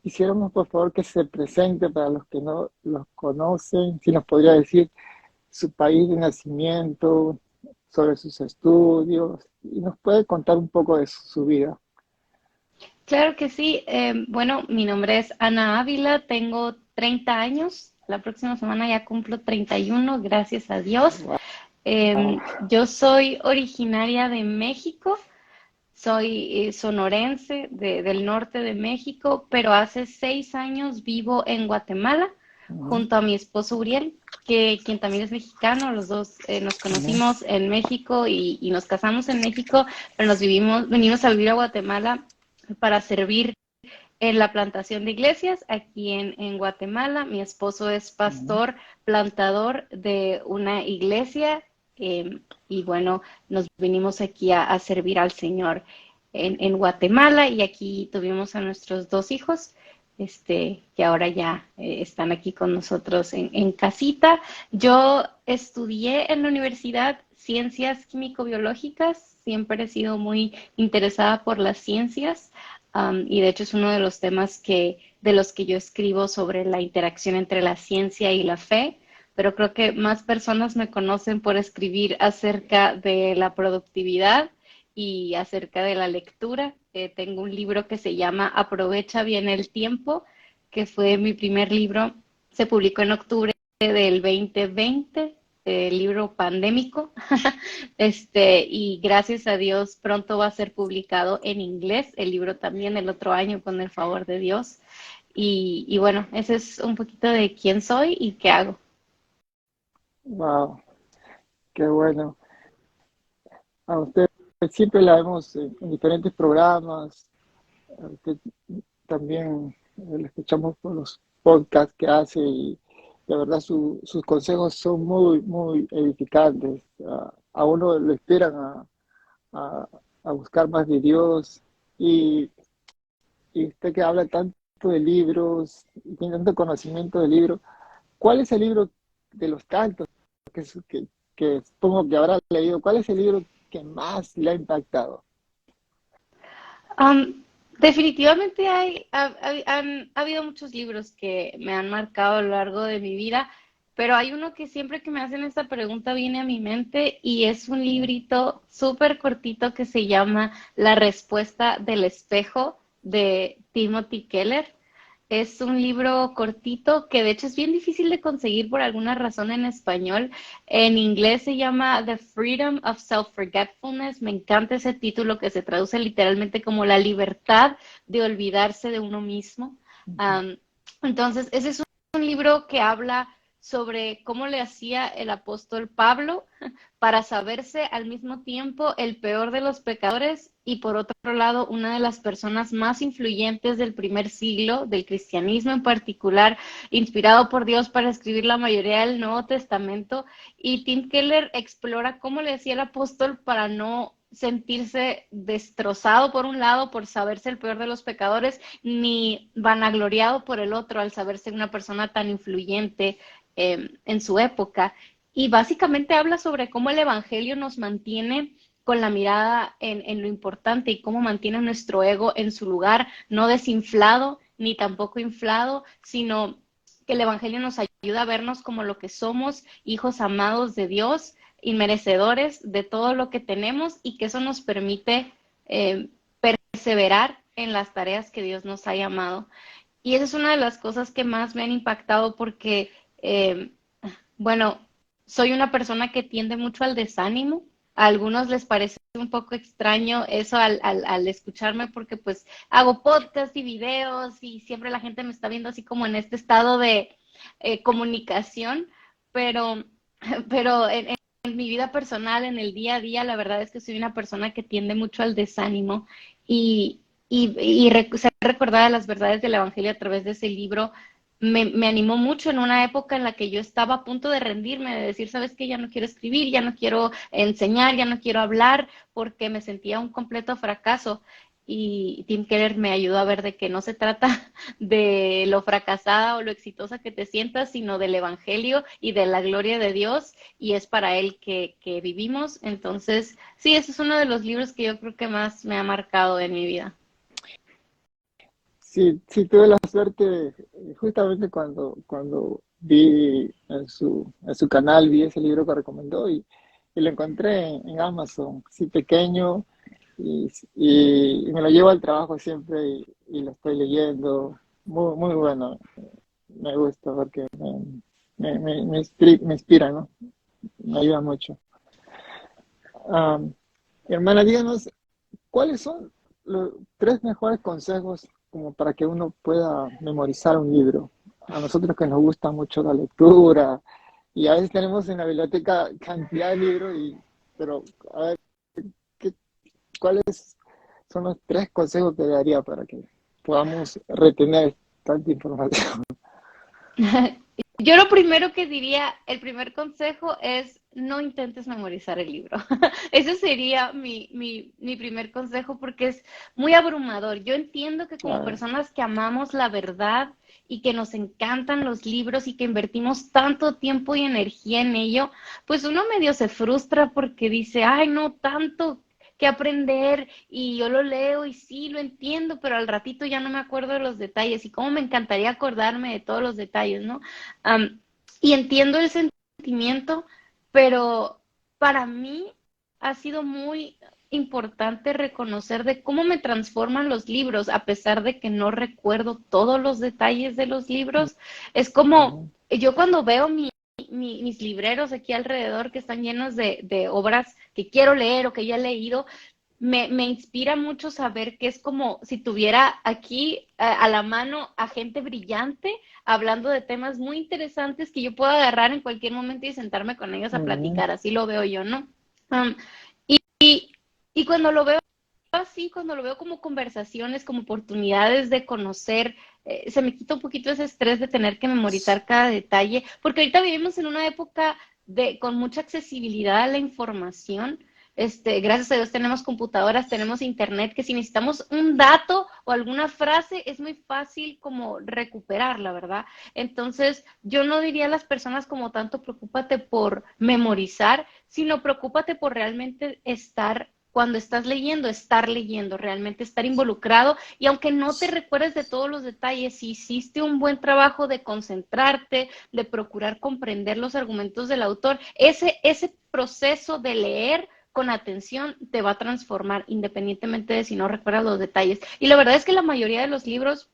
quisiéramos por favor que se presente para los que no los conocen, si nos podría decir su país de nacimiento, sobre sus estudios, y nos puede contar un poco de su vida. Claro que sí. Bueno, mi nombre es Ana Ávila, tengo 30 años. La próxima semana ya cumplo 31, gracias a Dios. Wow. Yo soy originaria de México, soy sonorense del norte de México, pero hace 6 años vivo en Guatemala Ujú, junto a mi esposo Uriel, quien también es mexicano. Los dos nos ujú, conocimos en México y nos casamos en México, pero venimos a vivir a Guatemala para servir en la plantación de iglesias aquí en Guatemala. Mi esposo es ujú. pastor plantador de una iglesia, y bueno, nos vinimos aquí a servir al Señor en Guatemala, y aquí tuvimos a nuestros dos hijos. Que ahora ya están aquí con nosotros en casita. Yo estudié en la universidad ciencias químico-biológicas, siempre he sido muy interesada por las ciencias. Y de hecho es uno de los temas de los que yo escribo sobre la interacción entre la ciencia y la fe, pero creo que más personas me conocen por escribir acerca de la productividad y acerca de la lectura. Tengo un libro que se llama Aprovecha bien el tiempo, que fue mi primer libro, se publicó en octubre del 2020, el libro pandémico. Y gracias a Dios pronto va a ser publicado en inglés el libro también el otro año con el favor de Dios. Y bueno, ese es un poquito de quién soy y qué hago. Wow, qué bueno. A usted siempre la vemos en diferentes programas. A usted también la escuchamos por los podcasts que hace y la verdad sus consejos son muy, muy edificantes. A uno lo esperan a, a buscar más de Dios y, y usted que habla tanto de libros y tiene tanto conocimiento de libros, ¿cuál es el libro de los tantos que supongo que habrá leído? ¿Cuál es el libro que más le ha impactado? Um, Definitivamente ha habido muchos libros que me han marcado a lo largo de mi vida, pero hay uno que siempre que me hacen esta pregunta viene a mi mente, y es un librito súper cortito que se llama La respuesta del espejo, de Timothy Keller. Es un libro cortito que de hecho es bien difícil de conseguir por alguna razón en español. En inglés se llama The Freedom of Self-Forgetfulness. Me encanta ese título, que se traduce literalmente como la libertad de olvidarse de uno mismo. Ujú. Um, entonces, ese es un libro que habla sobre cómo le hacía el apóstol Pablo para saberse al mismo tiempo el peor de los pecadores y por otro lado una de las personas más influyentes del primer siglo, del cristianismo en particular, inspirado por Dios para escribir la mayoría del Nuevo Testamento. Y Tim Keller explora cómo le hacía el apóstol para no sentirse destrozado por un lado por saberse el peor de los pecadores, ni vanagloriado por el otro al saberse una persona tan influyente en su época. Y básicamente habla sobre cómo el Evangelio nos mantiene con la mirada en lo importante y cómo mantiene nuestro ego en su lugar, no desinflado ni tampoco inflado, sino que el Evangelio nos ayuda a vernos como lo que somos, hijos amados de Dios, inmerecedores de todo lo que tenemos, y que eso nos permite eh, perseverar en las tareas que Dios nos ha llamado. Y esa es una de las cosas que más me han impactado porque bueno, soy una persona que tiende mucho al desánimo. A algunos les parece un poco extraño eso al escucharme, porque pues hago podcast y videos y siempre la gente me está viendo así como en este estado de comunicación, pero, pero en mi vida personal, en el día a día, la verdad es que soy una persona que tiende mucho al desánimo, y ser recordada las verdades del Evangelio a través de ese libro me animó mucho en una época en la que yo estaba a punto de rendirme, de decir, sabes qué, ya no quiero escribir, ya no quiero enseñar, ya no quiero hablar, porque me sentía un completo fracaso. Y Tim Keller me ayudó a ver de que no se trata de lo fracasada o lo exitosa que te sientas, sino del Evangelio y de la gloria de Dios, y es para Él que vivimos. Entonces, sí, ese es uno de los libros que yo creo que más me ha marcado en mi vida. Sí, sí tuve la suerte, justamente cuando vi en su canal, vi ese libro que recomendó y lo encontré en Amazon, sí pequeño, y me lo llevo al trabajo siempre y lo estoy leyendo. Muy, muy bueno, me gusta porque me inspira, ¿no? Me ayuda mucho. Am, Hermana, díganos, ¿cuáles son los tres mejores consejos como para que uno pueda memorizar un libro? A nosotros que nos gusta mucho la lectura y a veces tenemos en la biblioteca cantidad de libros, pero a ver, ¿qué- ¿cuáles son los tres consejos que daría para que podamos retener tanta información? Yo lo primero que diría, el primer consejo es no intentes memorizar el libro. Ese sería mi primer consejo porque es muy abrumador. Yo entiendo que como Claro. personas que amamos la verdad y que nos encantan los libros y que invertimos tanto tiempo y energía en ello, pues uno medio se frustra porque dice, ay, no, tanto que aprender y yo lo leo y sí, lo entiendo, pero al ratito ya no me acuerdo de los detalles y cómo me encantaría acordarme de todos los detalles, ¿no? Um, y entiendo el sentimiento, pero para mí ha sido muy importante reconocer de cómo me transforman los libros, a pesar de que no recuerdo todos los detalles de los libros. Es como Ujú. yo cuando veo mis libreros aquí alrededor que están llenos de obras que quiero leer o que ya he leído, me inspira mucho saber que es como si tuviera aquí a la mano a gente brillante hablando de temas muy interesantes que yo puedo agarrar en cualquier momento y sentarme con ellos a Ujú. platicar, así lo veo yo, ¿no? Um, y cuando lo veo así, cuando lo veo como conversaciones, como oportunidades de conocer, se me quita un poquito ese estrés de tener que memorizar cada detalle, porque ahorita vivimos en una época con mucha accesibilidad a la información. Gracias a Dios tenemos computadoras, tenemos internet, que si necesitamos un dato o alguna frase es muy fácil como recuperarla, ¿verdad? Entonces, yo no diría a las personas como tanto preocúpate por memorizar, sino preocúpate por realmente estar cuando estás leyendo, estar leyendo, realmente estar involucrado y aunque no te recuerdes de todos los detalles, si hiciste un buen trabajo de concentrarte, de procurar comprender los argumentos del autor, ese proceso de leer con atención te va a transformar independientemente de si no recuerdas los detalles. Y la verdad es que la mayoría de los libros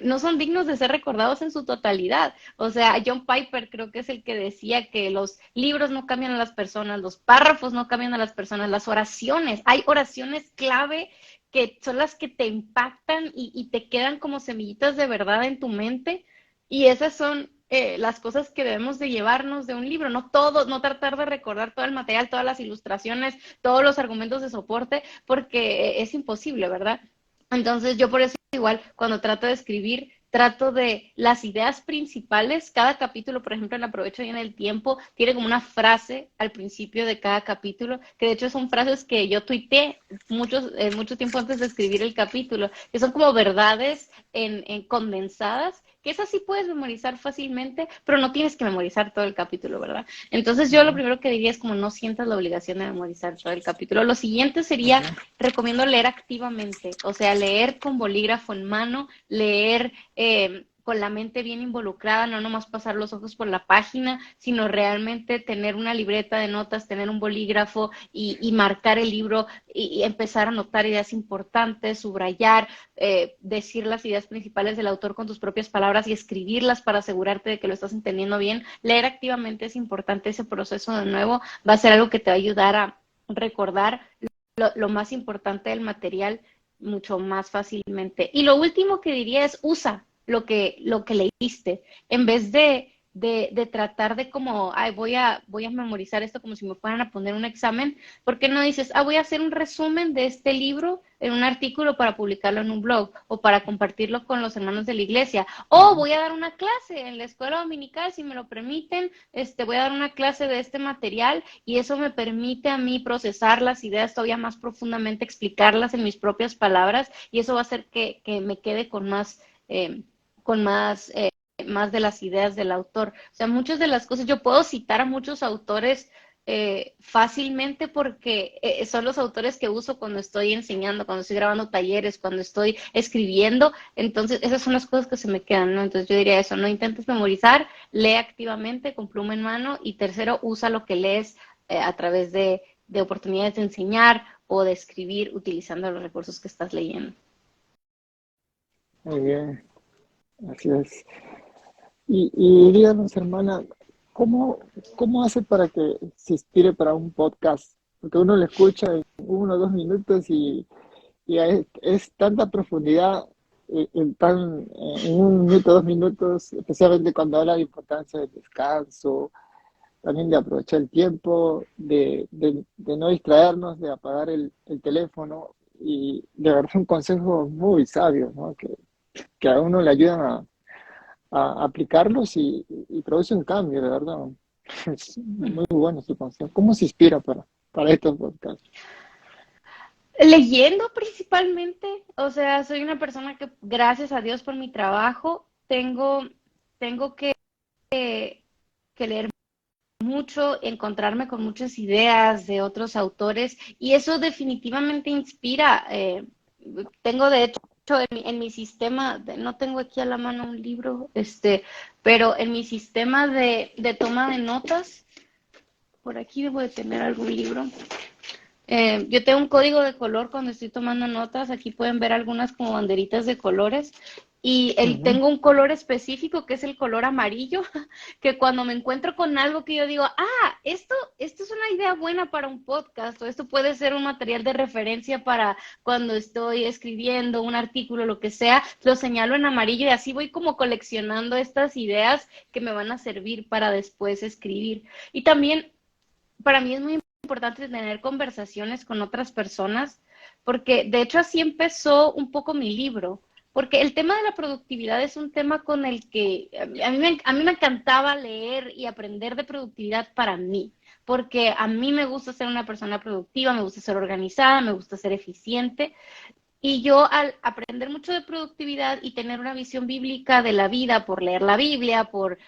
no son dignos de ser recordados en su totalidad. O sea, John Piper creo que es el que decía que los libros no cambian a las personas, los párrafos no cambian a las personas, las oraciones, hay oraciones clave que son las que te impactan y te quedan como semillitas de verdad en tu mente y esas son las cosas que debemos de llevarnos de un libro, no todo, no tratar de recordar todo el material, todas las ilustraciones, todos los argumentos de soporte, porque es imposible, ¿verdad? Entonces yo por eso igual, cuando trato de escribir, trato de las ideas principales, cada capítulo, por ejemplo, en Aprovecho bien el tiempo, tiene como una frase al principio de cada capítulo, que de hecho son frases que yo tuiteé mucho tiempo antes de escribir el capítulo, que son como verdades en condensadas, que esas sí puedes memorizar fácilmente, pero no tienes que memorizar todo el capítulo, ¿verdad? Entonces yo lo Ujú. primero que diría es como no sientas la obligación de memorizar todo el capítulo. Lo siguiente sería Ok. recomiendo leer activamente, o sea, leer con bolígrafo en mano, leer con la mente bien involucrada, no nomás pasar los ojos por la página, sino realmente tener una libreta de notas, tener un bolígrafo y marcar el libro y empezar a anotar ideas importantes, subrayar, decir las ideas principales del autor con tus propias palabras y escribirlas para asegurarte de que lo estás entendiendo bien. Leer activamente es importante, ese proceso de nuevo va a ser algo que te va a ayudar a recordar lo más importante del material mucho más fácilmente. Y lo último que diría es usa lo que leíste, en vez de tratar de como, ay, voy a memorizar esto como si me fueran a poner un examen, ¿por qué no dices, voy a hacer un resumen de este libro en un artículo para publicarlo en un blog o para compartirlo con los hermanos de la iglesia? O Ujú. voy a dar una clase en la escuela dominical, si me lo permiten, voy a dar una clase de este material y eso me permite a mí procesar las ideas todavía más profundamente, explicarlas en mis propias palabras y eso va a hacer que me quede eh, con más de las ideas del autor. O sea, muchas de las cosas, yo puedo citar a muchos autores fácilmente porque son los autores que uso cuando estoy enseñando, cuando estoy grabando talleres, cuando estoy escribiendo. Entonces, esas son las cosas que se me quedan, ¿no? Entonces, yo diría eso, no intentes memorizar, lee activamente con pluma en mano y tercero, usa lo que lees a través de oportunidades de enseñar o de escribir utilizando los recursos que estás leyendo. Muy bien, así es. Y díganos, hermana, ¿cómo, ¿cómo hace para que se inspire para un podcast? Porque uno lo escucha en 1 o 2 minutos y es tanta profundidad en 1 minuto, 2 minutos, especialmente cuando habla de importancia del descanso, también de aprovechar el tiempo, de no distraernos, de apagar el teléfono y de verdad son consejos muy sabios, ¿no? Que a uno le ayudan a aplicarlos y produce un cambio, de verdad. Es muy bueno su consejo. ¿Cómo se inspira para estos podcasts? Leyendo principalmente, o sea, soy una persona que, gracias a Dios por mi trabajo, tengo que leer mucho, encontrarme con muchas ideas de otros autores y eso definitivamente inspira. Tengo de hecho en mi sistema, no tengo aquí a la mano un libro, pero en mi sistema de toma de notas, por aquí debo de tener algún libro. Yo tengo un código de color cuando estoy tomando notas. Aquí pueden ver algunas como banderitas de colores. Y Ujú. tengo un color específico que es el color amarillo, que cuando me encuentro con algo que yo digo, esto es una idea buena para un podcast, o esto puede ser un material de referencia para cuando estoy escribiendo un artículo, lo que sea, lo señalo en amarillo y así voy como coleccionando estas ideas que me van a servir para después escribir. Y también para mí es muy importante tener conversaciones con otras personas, porque de hecho así empezó un poco mi libro, porque el tema de la productividad es un tema con el que a mí me encantaba leer y aprender de productividad para mí, porque a mí me gusta ser una persona productiva, me gusta ser organizada, me gusta ser eficiente, y yo al aprender mucho de productividad y tener una visión bíblica de la vida, por leer la Biblia, por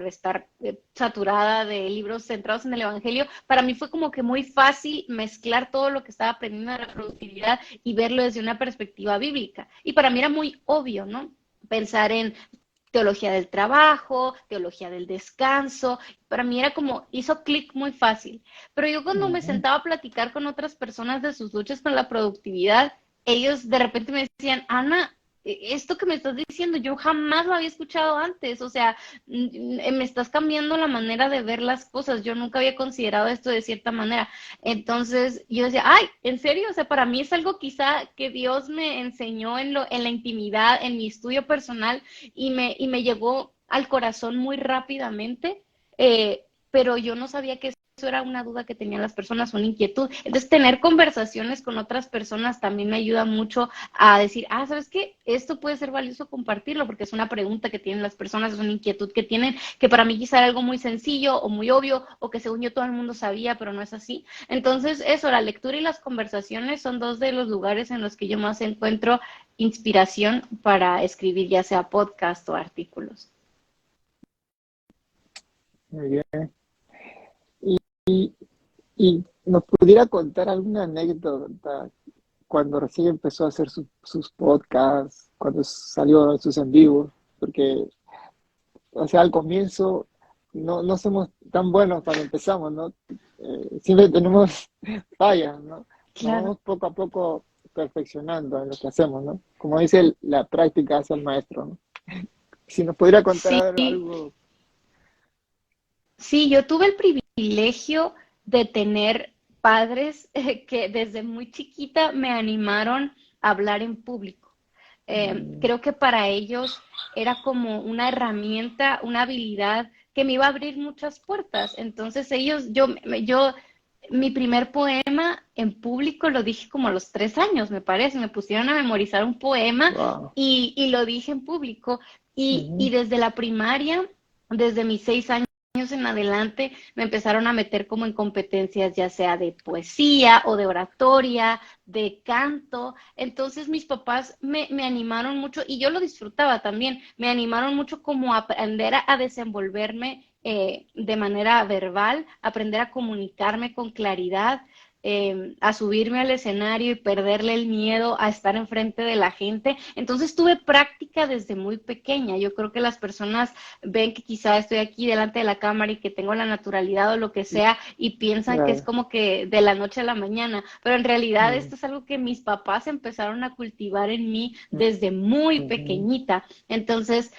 estar saturada de libros centrados en el Evangelio, para mí fue como que muy fácil mezclar todo lo que estaba aprendiendo de la productividad y verlo desde una perspectiva bíblica. Y para mí era muy obvio, ¿no? Pensar en teología del trabajo, teología del descanso. Para mí era como, hizo clic muy fácil. Pero yo cuando me Ujú. sentaba a platicar con otras personas de sus luchas con la productividad, ellos de repente me decían, Ana, esto que me estás diciendo, yo jamás lo había escuchado antes, o sea, me estás cambiando la manera de ver las cosas, yo nunca había considerado esto de cierta manera. Entonces yo decía, ay, ¿en serio? O sea, para mí es algo quizá que Dios me enseñó en la intimidad, en mi estudio personal, y me llegó al corazón muy rápidamente, pero yo no sabía que eso era una duda que tenían las personas, una inquietud. Entonces, tener conversaciones con otras personas también me ayuda mucho a decir, ¿sabes qué? Esto puede ser valioso compartirlo porque es una pregunta que tienen las personas, es una inquietud que tienen, que para mí quizá era algo muy sencillo o muy obvio o que según yo todo el mundo sabía, pero no es así. Entonces, eso, la lectura y las conversaciones son dos de los lugares en los que yo más encuentro inspiración para escribir ya sea podcast o artículos. Muy bien. Y, y nos pudiera contar alguna anécdota cuando recién empezó a hacer sus podcasts, cuando salió sus en vivos, porque, o sea, al comienzo no somos tan buenos cuando empezamos, ¿no? Siempre tenemos fallas, ¿no? Nos Claro. vamos poco a poco perfeccionando en lo que hacemos, ¿no? Como dice, la práctica hace al maestro, ¿no? Si nos pudiera contar Sí, algo. sí, yo tuve el privilegio de tener padres que desde muy chiquita me animaron a hablar en público. mm, Creo que para ellos era como una herramienta, una habilidad que me iba a abrir muchas puertas. Entonces mi primer poema en público lo dije como a los 3 años, me parece. Me pusieron a memorizar un poema wow. y lo dije en público. Y Ujú. desde la primaria, desde mis 6 años en adelante, me empezaron a meter como en competencias, ya sea de poesía o de oratoria, de canto. Entonces mis papás me animaron mucho y yo lo disfrutaba también. Me animaron mucho como a aprender a desenvolverme de manera verbal, aprender a comunicarme con claridad, a subirme al escenario y perderle el miedo a estar enfrente de la gente. Entonces tuve práctica desde muy pequeña. Yo creo que las personas ven que quizá estoy aquí delante de la cámara y que tengo la naturalidad o lo que sea y piensan que es Claro. como que de la noche a la mañana, pero en realidad Mm, esto es algo que mis papás empezaron a cultivar en mí desde muy ujú, pequeñita. Entonces,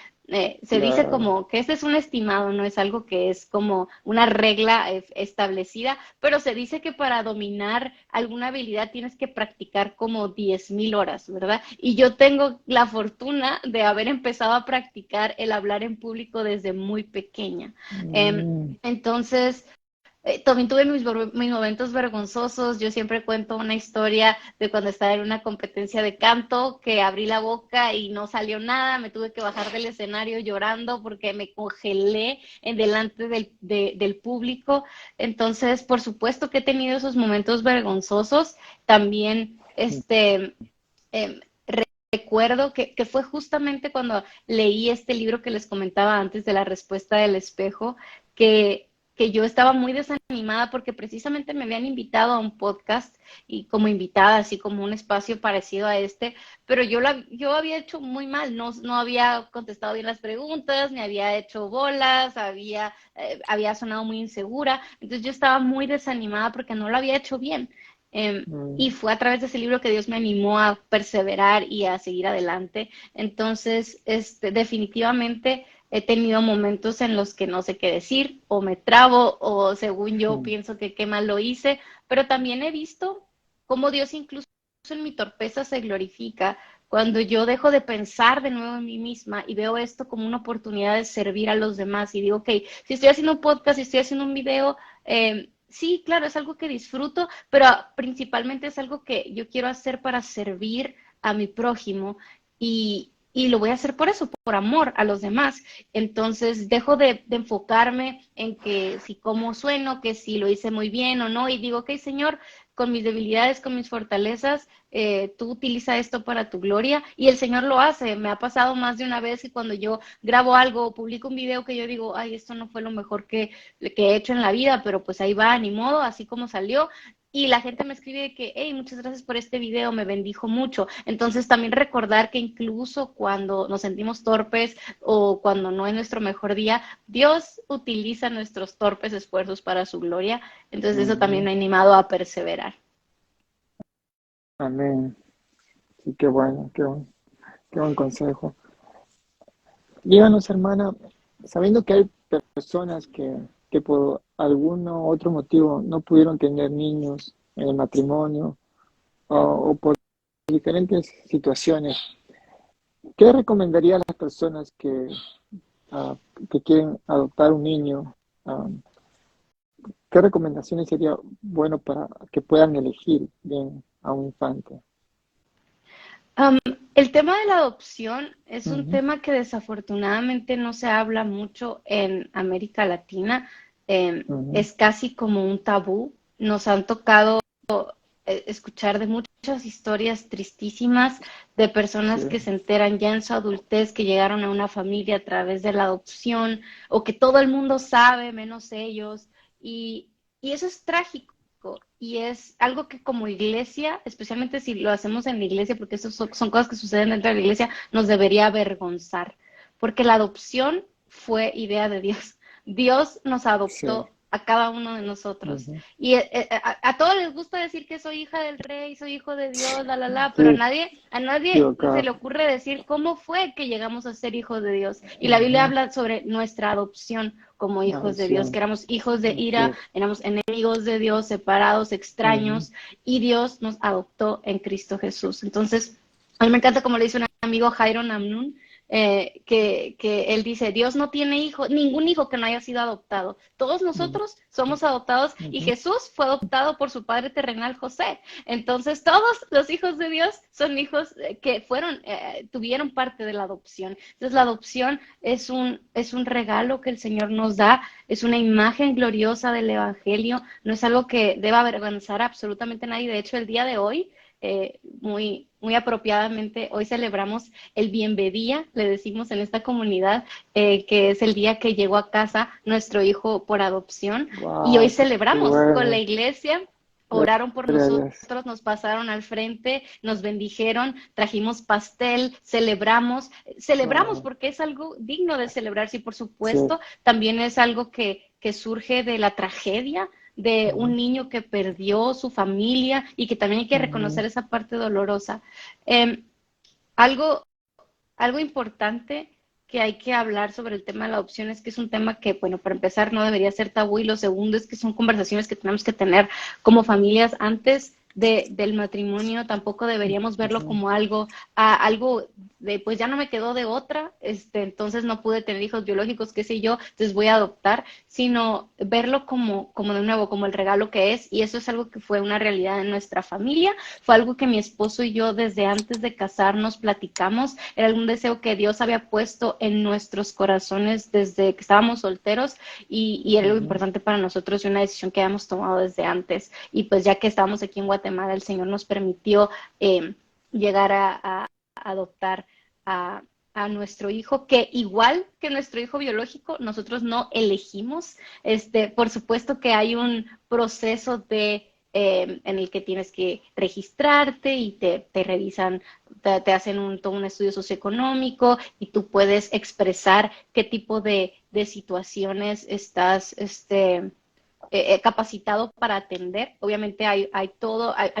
se dice claro. como que este es un estimado, no es algo que es como una regla establecida, pero se dice que para dominar alguna habilidad tienes que practicar como 10,000 horas, ¿verdad? Y yo tengo la fortuna de haber empezado a practicar el hablar en público desde muy pequeña. Mm, Entonces, también tuve mis momentos vergonzosos. Yo siempre cuento una historia de cuando estaba en una competencia de canto, que abrí la boca y no salió nada. Me tuve que bajar del escenario llorando porque me congelé en delante del público. Entonces, por supuesto que he tenido esos momentos vergonzosos. También, eh, recuerdo que fue justamente cuando leí este libro que les comentaba antes de La respuesta del espejo, que yo estaba muy desanimada porque precisamente me habían invitado a un podcast y como invitada, así como un espacio parecido a este, pero yo había hecho muy mal, no había contestado bien las preguntas, me había hecho bolas, había sonado muy insegura, entonces yo estaba muy desanimada porque no lo había hecho bien. Y mm, fue a través de ese libro que Dios me animó a perseverar y a seguir adelante. Entonces, definitivamente he tenido momentos en los que no sé qué decir, o me trabo, o según yo mm, pienso que qué mal lo hice, pero también he visto cómo Dios incluso en mi torpeza se glorifica cuando yo dejo de pensar de nuevo en mí misma y veo esto como una oportunidad de servir a los demás y digo, ok, si estoy haciendo un podcast, si estoy haciendo un video, sí, claro, es algo que disfruto, pero principalmente es algo que yo quiero hacer para servir a mi prójimo y lo voy a hacer por eso, por amor a los demás. Entonces dejo de enfocarme en que si cómo sueno, que si lo hice muy bien o no, y digo, ok, Señor, con mis debilidades, con mis fortalezas, tú utiliza esto para tu gloria, y el Señor lo hace. Me ha pasado más de una vez que cuando yo grabo algo o publico un video que yo digo, ay, esto no fue lo mejor que he hecho en la vida, pero pues ahí va, ni modo, así como salió. Y la gente me escribe que, hey, muchas gracias por este video, me bendijo mucho. Entonces también recordar que incluso cuando nos sentimos torpes o cuando no es nuestro mejor día, Dios utiliza nuestros torpes esfuerzos para su gloria. Entonces eso también ujú. me ha animado a perseverar. Amén. Sí, qué bueno, qué buen consejo. Díganos, hermana, sabiendo que hay personas que por algún otro motivo no pudieron tener niños en el matrimonio o por diferentes situaciones, ¿qué recomendaría a las personas ah, que quieren adoptar un niño? Ah, ¿Qué recomendaciones sería bueno para que puedan elegir bien a un infante? Um, el tema de la adopción es un Ujú, tema que desafortunadamente no se habla mucho en América Latina. ujú, Es casi como un tabú. Nos han tocado escuchar de muchas historias tristísimas de sí, personas que se enteran ya en su adultez que llegaron a una familia a través de la adopción o que todo el mundo sabe menos ellos. Y, y eso es trágico. Y es algo que como iglesia, especialmente si lo hacemos en la iglesia, porque eso son cosas que suceden dentro de la iglesia, nos debería avergonzar, porque la adopción fue idea de Dios. Dios nos sí, adoptó a cada uno de nosotros. ujú, Y a todos les gusta decir que soy hija del rey, soy hijo de Dios, pero sí, a nadie se equivocado. le ocurre decir cómo fue que llegamos a ser hijos de Dios. Y la Biblia Ujú, habla sobre nuestra adopción como hijos de Dios, que adopción, éramos hijos de así ira, es. éramos enemigos de Dios, separados, Ujú, extraños, y Dios nos adoptó en Cristo Jesús. Entonces, a mí me encanta como le dice un amigo Jairo Namnun, que él dice, Dios no tiene hijo, ningún hijo que no haya sido adoptado. Todos ujú, nosotros somos adoptados y ujú, Jesús fue adoptado por su padre terrenal José. Entonces todos los hijos de Dios son hijos que tuvieron parte de la adopción. Entonces la adopción es un regalo que el Señor nos da, es una imagen gloriosa del Evangelio, no es algo que deba avergonzar a absolutamente nadie. De hecho, el día de hoy muy apropiadamente, hoy celebramos el Bienvedía, le decimos en esta comunidad, que es el día que llegó a casa nuestro hijo por adopción. Y hoy Wow, qué celebramos con la bueno. iglesia. Oraron por Gloria a nosotros, Dios. nos pasaron al frente, nos bendijeron, trajimos pastel, celebramos Wow, porque es algo digno de celebrarse y por sí. supuesto también es algo que surge de la tragedia de un Ujú, niño que perdió su familia y que también hay que ujú, reconocer esa parte dolorosa. Eh, algo, algo importante que hay que hablar sobre el tema de la adopción es que es un tema que, bueno, para empezar no debería ser tabú y lo segundo es que son conversaciones que tenemos que tener como familias antes del matrimonio. Tampoco deberíamos verlo ujú. como algo de, pues ya no me quedó de otra, entonces no pude tener hijos biológicos, qué sé yo, entonces voy a adoptar, sino verlo como de nuevo, como el regalo que es, y eso es algo que fue una realidad en nuestra familia, fue algo que mi esposo y yo desde antes de casarnos platicamos, era algún deseo que Dios había puesto en nuestros corazones desde que estábamos solteros y era algo Ujú. importante para nosotros y una decisión que habíamos tomado desde antes. Y pues ya que estábamos aquí en Guatemala, el Señor nos permitió llegar a adoptar a, a nuestro hijo, que igual que nuestro hijo biológico, nosotros no elegimos. Por supuesto que hay un proceso en el que tienes que registrarte y te revisan, te hacen todo un estudio socioeconómico y tú puedes expresar qué tipo de situaciones estás capacitado para atender. Obviamente hay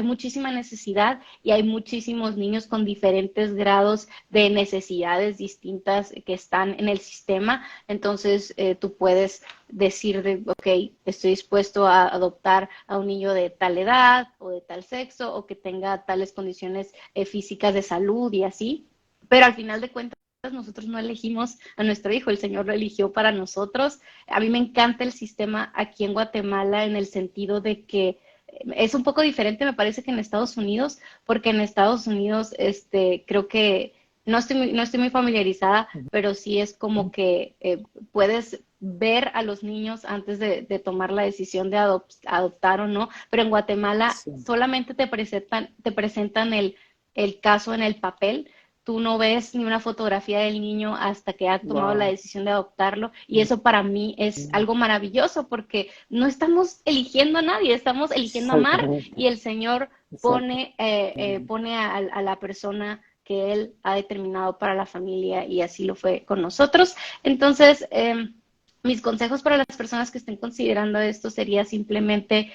muchísima necesidad y hay muchísimos niños con diferentes grados de necesidades distintas que están en el sistema. Entonces, tú puedes decir ok, estoy dispuesto a adoptar a un niño de tal edad o de tal sexo o que tenga tales condiciones físicas de salud y así. Pero al final de cuentas, nosotros no elegimos a nuestro hijo, el Señor lo eligió para nosotros. A mí me encanta el sistema aquí en Guatemala en el sentido de que es un poco diferente, me parece, que en Estados Unidos, porque en Estados Unidos creo que no estoy muy familiarizada, pero sí es como que puedes ver a los niños antes de tomar la decisión de adoptar o no, pero en Guatemala Sí. solamente te presentan el caso en el papel, tú no ves ni una fotografía del niño hasta que ha tomado la Wow. decisión de adoptarlo y eso para mí es algo maravilloso porque no estamos eligiendo a nadie, estamos eligiendo amar Exactamente. y el Señor Exacto. pone a la persona que Él ha determinado para la familia y así lo fue con nosotros. Entonces, mis consejos para las personas que estén considerando esto sería simplemente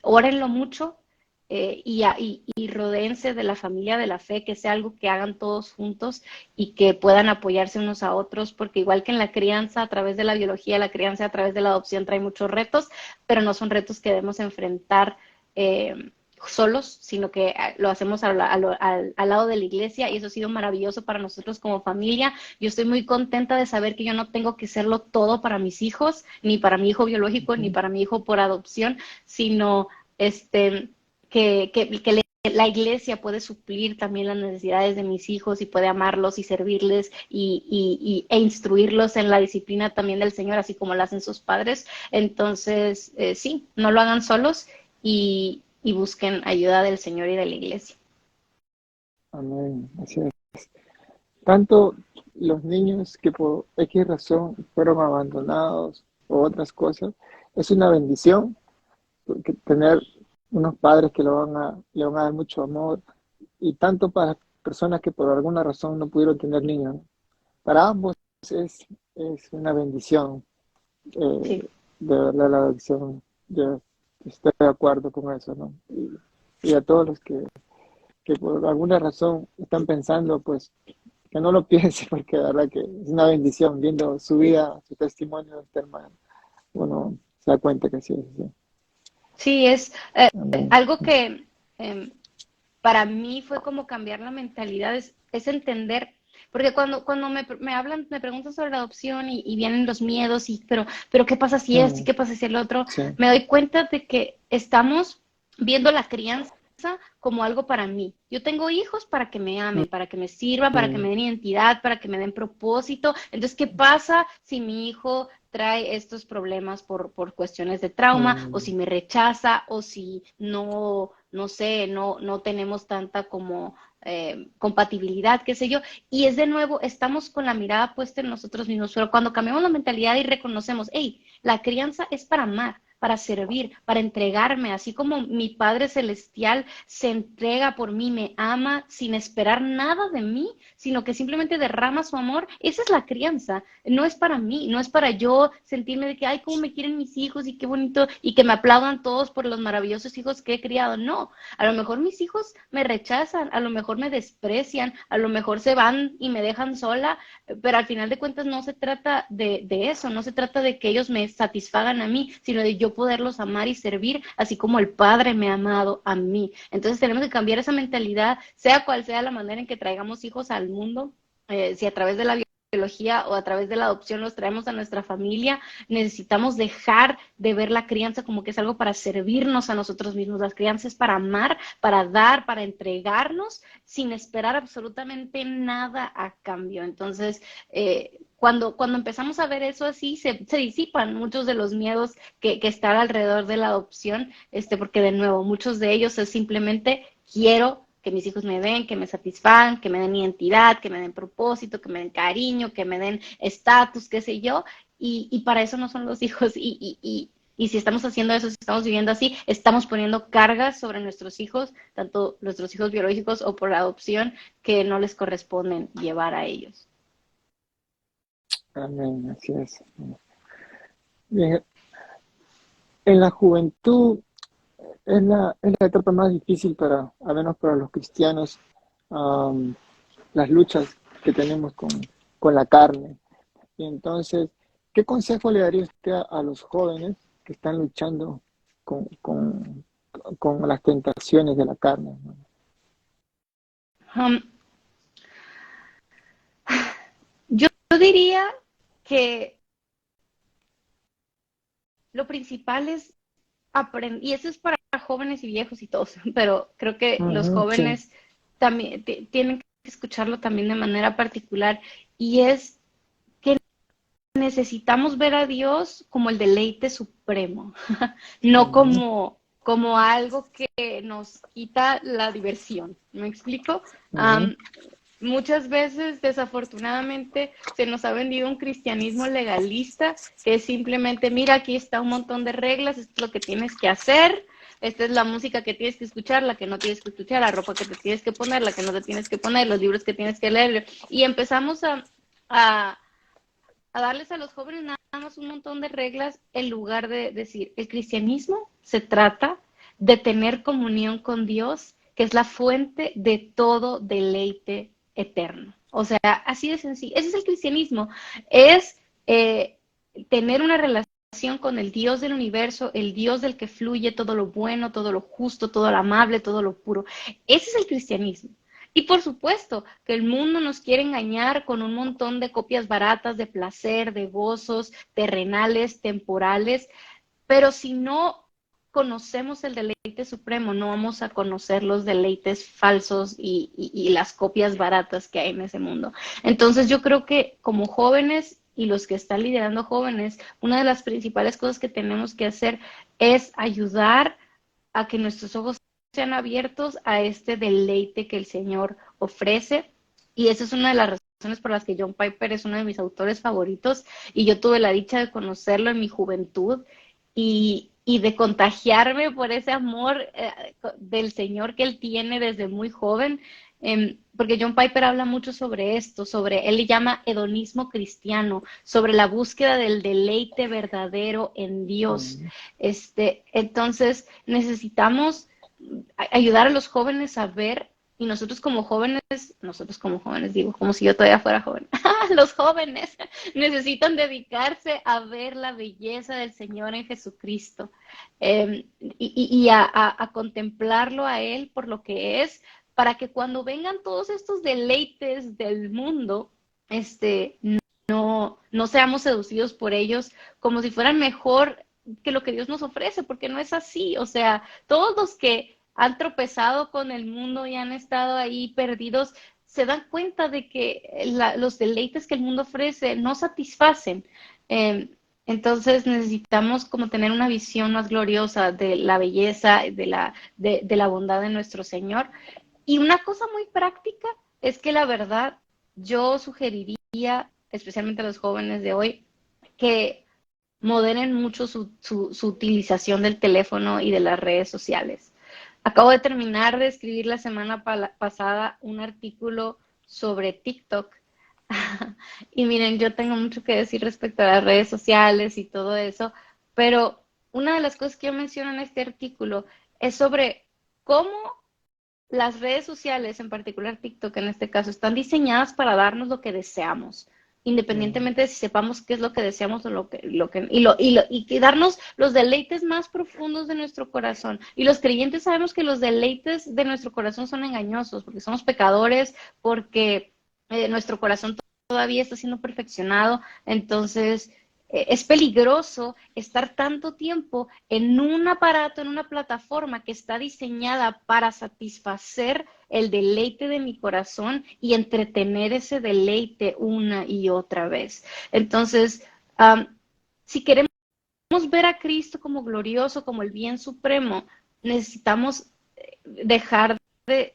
órenlo mucho, y rodéense de la familia de la fe, que sea algo que hagan todos juntos y que puedan apoyarse unos a otros, porque igual que en la crianza, a través de la biología, la crianza a través de la adopción trae muchos retos, pero no son retos que debemos enfrentar solos, sino que lo hacemos al lado de la iglesia y eso ha sido maravilloso para nosotros como familia. Yo estoy muy contenta de saber que yo no tengo que serlo todo para mis hijos, ni para mi hijo biológico, ni Ujú. para mi hijo por adopción, sino que la iglesia puede suplir también las necesidades de mis hijos y puede amarlos y servirles e instruirlos en la disciplina también del Señor, así como lo hacen sus padres. Entonces, sí, no lo hagan solos y busquen ayuda del Señor y de la iglesia. Amén. Así es. Tanto los niños que por X razón fueron abandonados o otras cosas, es una bendición porque tener unos padres que le van a dar mucho amor y tanto para personas que por alguna razón no pudieron tener niños, ¿no? Para ambos es una bendición, Sí. de verdad la bendición. Yo estoy de acuerdo con eso, ¿no? Y a todos los que por alguna razón están pensando, pues que no lo piense, porque de verdad que es una bendición viendo su vida, su testimonio de este hermano. Uno se da cuenta que sí es así. Sí, es Amén. algo que eh, para mí fue como cambiar la mentalidad, es entender, porque cuando me hablan, me preguntan sobre la adopción y vienen los miedos, pero ¿qué pasa si esto y Mm, qué pasa si el otro? sí. Me doy cuenta de que estamos viendo la crianza como algo para mí. Yo tengo hijos para que me amen, para que me sirvan, para que Mm, me den identidad, para que me den propósito. Entonces, ¿qué pasa si mi hijo trae estos problemas por cuestiones de trauma o mm, si me rechaza o si no sé, no tenemos tanta como compatibilidad, qué sé yo. Y es de nuevo, estamos con la mirada puesta en nosotros mismos, pero cuando cambiamos la mentalidad y reconocemos, hey, la crianza es para amar, para servir, para entregarme, así como mi Padre Celestial se entrega por mí, me ama sin esperar nada de mí, sino que simplemente derrama su amor. Esa es la crianza, no es para mí, no es para yo sentirme de que, ay, cómo me quieren mis hijos y qué bonito, y que me aplaudan todos por los maravillosos hijos que he criado. No, a lo mejor mis hijos me rechazan, a lo mejor me desprecian, a lo mejor se van y me dejan sola, pero al final de cuentas no se trata de eso, no se trata de que ellos me satisfagan a mí, sino de yo poderlos amar y servir, así como el Padre me ha amado a mí. Entonces tenemos que cambiar esa mentalidad, sea cual sea la manera en que traigamos hijos al mundo, si a través de la biología o a través de la adopción los traemos a nuestra familia, necesitamos dejar de ver la crianza como que es algo para servirnos a nosotros mismos. La crianza es para amar, para dar, para entregarnos sin esperar absolutamente nada a cambio. Entonces, cuando empezamos a ver eso así, se disipan muchos de los miedos que están alrededor de la adopción, porque de nuevo, muchos de ellos es simplemente quiero que mis hijos me den, que me satisfagan, que me den identidad, que me den propósito, que me den cariño, que me den estatus, qué sé yo, y para eso no son los hijos. Y si estamos haciendo eso, si estamos viviendo así, estamos poniendo cargas sobre nuestros hijos, tanto nuestros hijos biológicos o por adopción, que no les corresponden llevar a ellos. Amén, así es. Bien, en la juventud es la etapa más difícil al menos para los cristianos, am, las luchas que tenemos con la carne. Y entonces, ¿qué consejo le daría usted a los jóvenes que están luchando con, con, con las tentaciones de la carne, ¿no? Um, yo diría que lo principal es aprender, y eso es para jóvenes y viejos y todos, pero creo que los Ujú, sí. jóvenes también tienen que escucharlo también de manera particular, y es que necesitamos ver a Dios como el deleite supremo, no Ujú, como algo que nos quita la diversión. ¿Me explico? ujú, Muchas veces, desafortunadamente, se nos ha vendido un cristianismo legalista que es simplemente, mira, aquí está un montón de reglas, esto es lo que tienes que hacer, esta es la música que tienes que escuchar, la que no tienes que escuchar, la ropa que te tienes que poner, la que no te tienes que poner, los libros que tienes que leer. Y empezamos a, a darles a los jóvenes nada más un montón de reglas en lugar de decir, el cristianismo se trata de tener comunión con Dios, que es la fuente de todo deleite eterno. O sea, así de sencillo. Ese es el cristianismo. Es tener una relación con el Dios del universo, el Dios del que fluye todo lo bueno, todo lo justo, todo lo amable, todo lo puro. Ese es el cristianismo. Y por supuesto que el mundo nos quiere engañar con un montón de copias baratas de placer, de gozos terrenales, temporales, pero si no conocemos el deleite supremo, no vamos a conocer los deleites falsos y las copias baratas que hay en ese mundo. Entonces yo creo que como jóvenes y los que están liderando jóvenes, una de las principales cosas que tenemos que hacer es ayudar a que nuestros ojos sean abiertos a este deleite que el Señor ofrece. Y esa es una de las razones por las que John Piper es uno de mis autores favoritos y yo tuve la dicha de conocerlo en mi juventud y de contagiarme por ese amor del Señor que él tiene desde muy joven, porque John Piper habla mucho sobre esto, él le llama hedonismo cristiano, sobre la búsqueda del deleite verdadero en Dios. ujú. Entonces necesitamos ayudar a los jóvenes a ver, y nosotros como jóvenes, digo, como si yo todavía fuera joven, los jóvenes necesitan dedicarse a ver la belleza del Señor en Jesucristo, y a contemplarlo a Él por lo que es, para que cuando vengan todos estos deleites del mundo, no seamos seducidos por ellos como si fueran mejor que lo que Dios nos ofrece, porque no es así. O sea, todos los que han tropezado con el mundo y han estado ahí perdidos, se dan cuenta de que los deleites que el mundo ofrece no satisfacen. Entonces necesitamos como tener una visión más gloriosa de la belleza, de la bondad de nuestro Señor. Y una cosa muy práctica es que la verdad yo sugeriría, especialmente a los jóvenes de hoy, que moderen mucho su utilización del teléfono y de las redes sociales. Acabo de terminar de escribir la semana pasada un artículo sobre TikTok. Y miren, yo tengo mucho que decir respecto a las redes sociales y todo eso, pero una de las cosas que yo menciono en este artículo es sobre cómo las redes sociales, en particular TikTok en este caso, están diseñadas para darnos lo que deseamos, Mm, independientemente de si sepamos qué es lo que deseamos o y que darnos los deleites más profundos de nuestro corazón. Y los creyentes sabemos que los deleites de nuestro corazón son engañosos, porque somos pecadores, porque nuestro corazón todavía está siendo perfeccionado. Entonces, es peligroso estar tanto tiempo en un aparato, en una plataforma que está diseñada para satisfacer el deleite de mi corazón y entretener ese deleite una y otra vez. Entonces, si queremos ver a Cristo como glorioso, como el bien supremo, necesitamos dejar de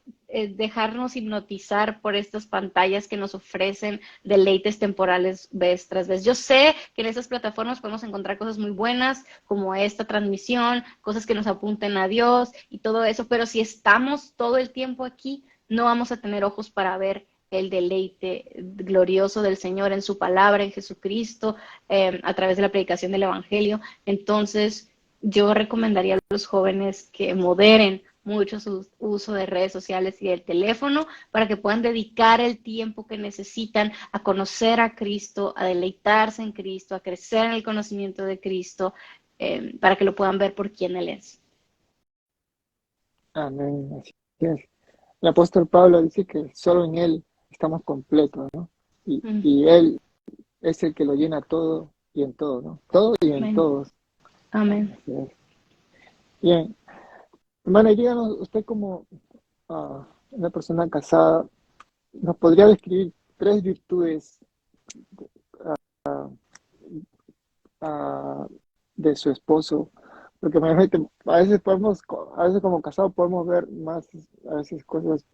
dejarnos hipnotizar por estas pantallas que nos ofrecen deleites temporales vez tras vez. Yo sé que en esas plataformas podemos encontrar cosas muy buenas, como esta transmisión, cosas que nos apunten a Dios y todo eso, pero si estamos todo el tiempo aquí, no vamos a tener ojos para ver el deleite glorioso del Señor en su palabra, en Jesucristo, a través de la predicación del Evangelio. Entonces, yo recomendaría a los jóvenes que moderen mucho su uso de redes sociales y del teléfono para que puedan dedicar el tiempo que necesitan a conocer a Cristo, a deleitarse en Cristo, a crecer en el conocimiento de Cristo, para que lo puedan ver por quien Él es. amén, así es. El apóstol Pablo dice que solo en Él estamos completos, ¿no? Y Él es el que lo llena todo y en todo, ¿no? Todo y en Amén. todos. Amén. Así es. Bien, hermana, y díganos, usted como una persona casada, ¿nos podría describir tres virtudes ah, de su esposo? Porque a veces a veces como casados podemos ver más, a veces cosas,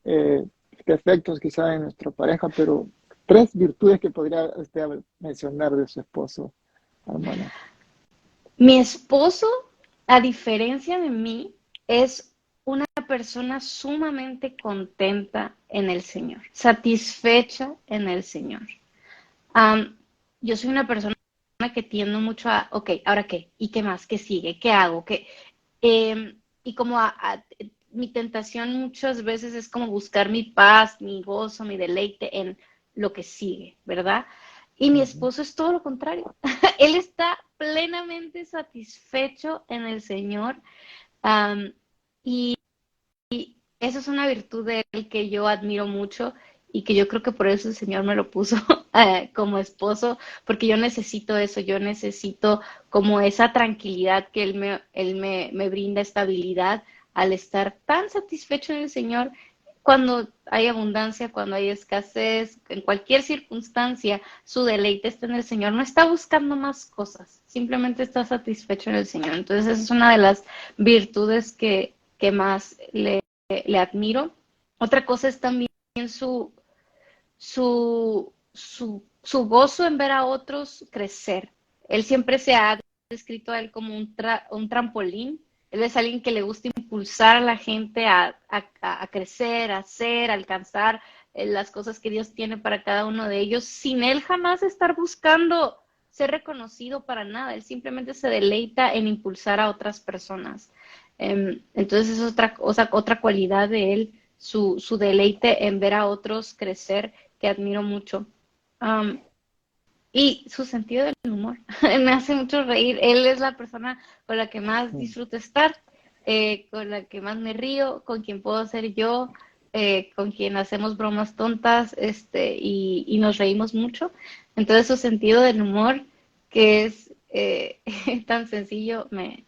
eh, defectos quizá en nuestra pareja, pero tres virtudes que podría usted mencionar de su esposo, hermana. Mi esposo, a diferencia de mí, es una persona sumamente contenta en el Señor, satisfecha en el Señor. Um, yo soy una persona que tiendo mucho a, ok, ¿ahora qué? ¿Y qué más? ¿Qué sigue? ¿Qué hago? Y como mi tentación muchas veces es como buscar mi paz, mi gozo, mi deleite en lo que sigue, ¿verdad? Y mi Ujú. esposo es todo lo contrario. Él está plenamente satisfecho en el Señor. Um, y Esa es una virtud de él que yo admiro mucho y que yo creo que por eso el Señor me lo puso como esposo, porque yo necesito eso, yo necesito como esa tranquilidad que me brinda estabilidad al estar tan satisfecho en el Señor cuando hay abundancia, cuando hay escasez, en cualquier circunstancia, su deleite está en el Señor, no está buscando más cosas, simplemente está satisfecho en el Señor. Entonces, esa es una de las virtudes que más le admiro. Otra cosa es también su, su gozo en ver a otros crecer. Él siempre se ha descrito a él como un trampolín. Él es alguien que le gusta impulsar a la gente a crecer, a hacer, a alcanzar las cosas que Dios tiene para cada uno de ellos, sin él jamás estar buscando ser reconocido para nada. Él simplemente se deleita en impulsar a otras personas. Entonces es otra cualidad de él, su deleite en ver a otros crecer, que admiro mucho. Um, y su sentido del humor. Me hace mucho reír. Él es la persona con la que más Mm. disfruto estar, con la que más me río, con quien puedo ser yo, con quien hacemos bromas tontas, y nos reímos mucho. Entonces su sentido del humor, que es tan sencillo, me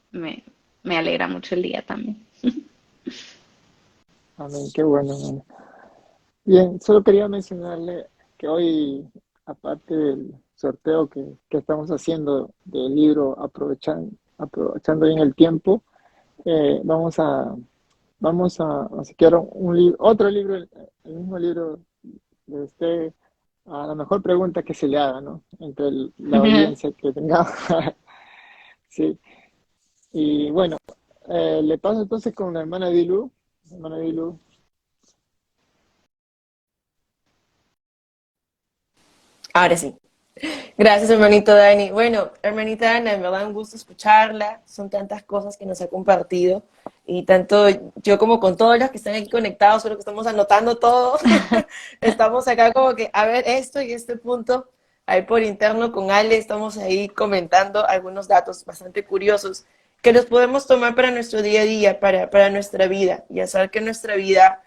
alegra mucho el día también. Amén, qué bueno, hermana. Bien, solo quería mencionarle que hoy, aparte del sorteo que estamos haciendo del libro aprovechando bien el tiempo. eh, vamos a, vamos a sacar otro libro, el mismo libro de usted, a la mejor pregunta que se le haga, ¿no? Entre la audiencia que tengamos. Sí. Y bueno, le paso entonces con la hermana Dilu. Hermana Dilu. Ahora sí. Gracias, hermanito Dani. Bueno, hermanita Ana, me da un gusto escucharla. Son tantas cosas que nos ha compartido. Y tanto yo como con todos los que están aquí conectados, creo que estamos anotando todo. Estamos acá como que, a ver, esto y este punto. Ahí por interno con Ale estamos ahí comentando algunos datos bastante curiosos que los podemos tomar para nuestro día a día, para nuestra vida, y hacer que nuestra vida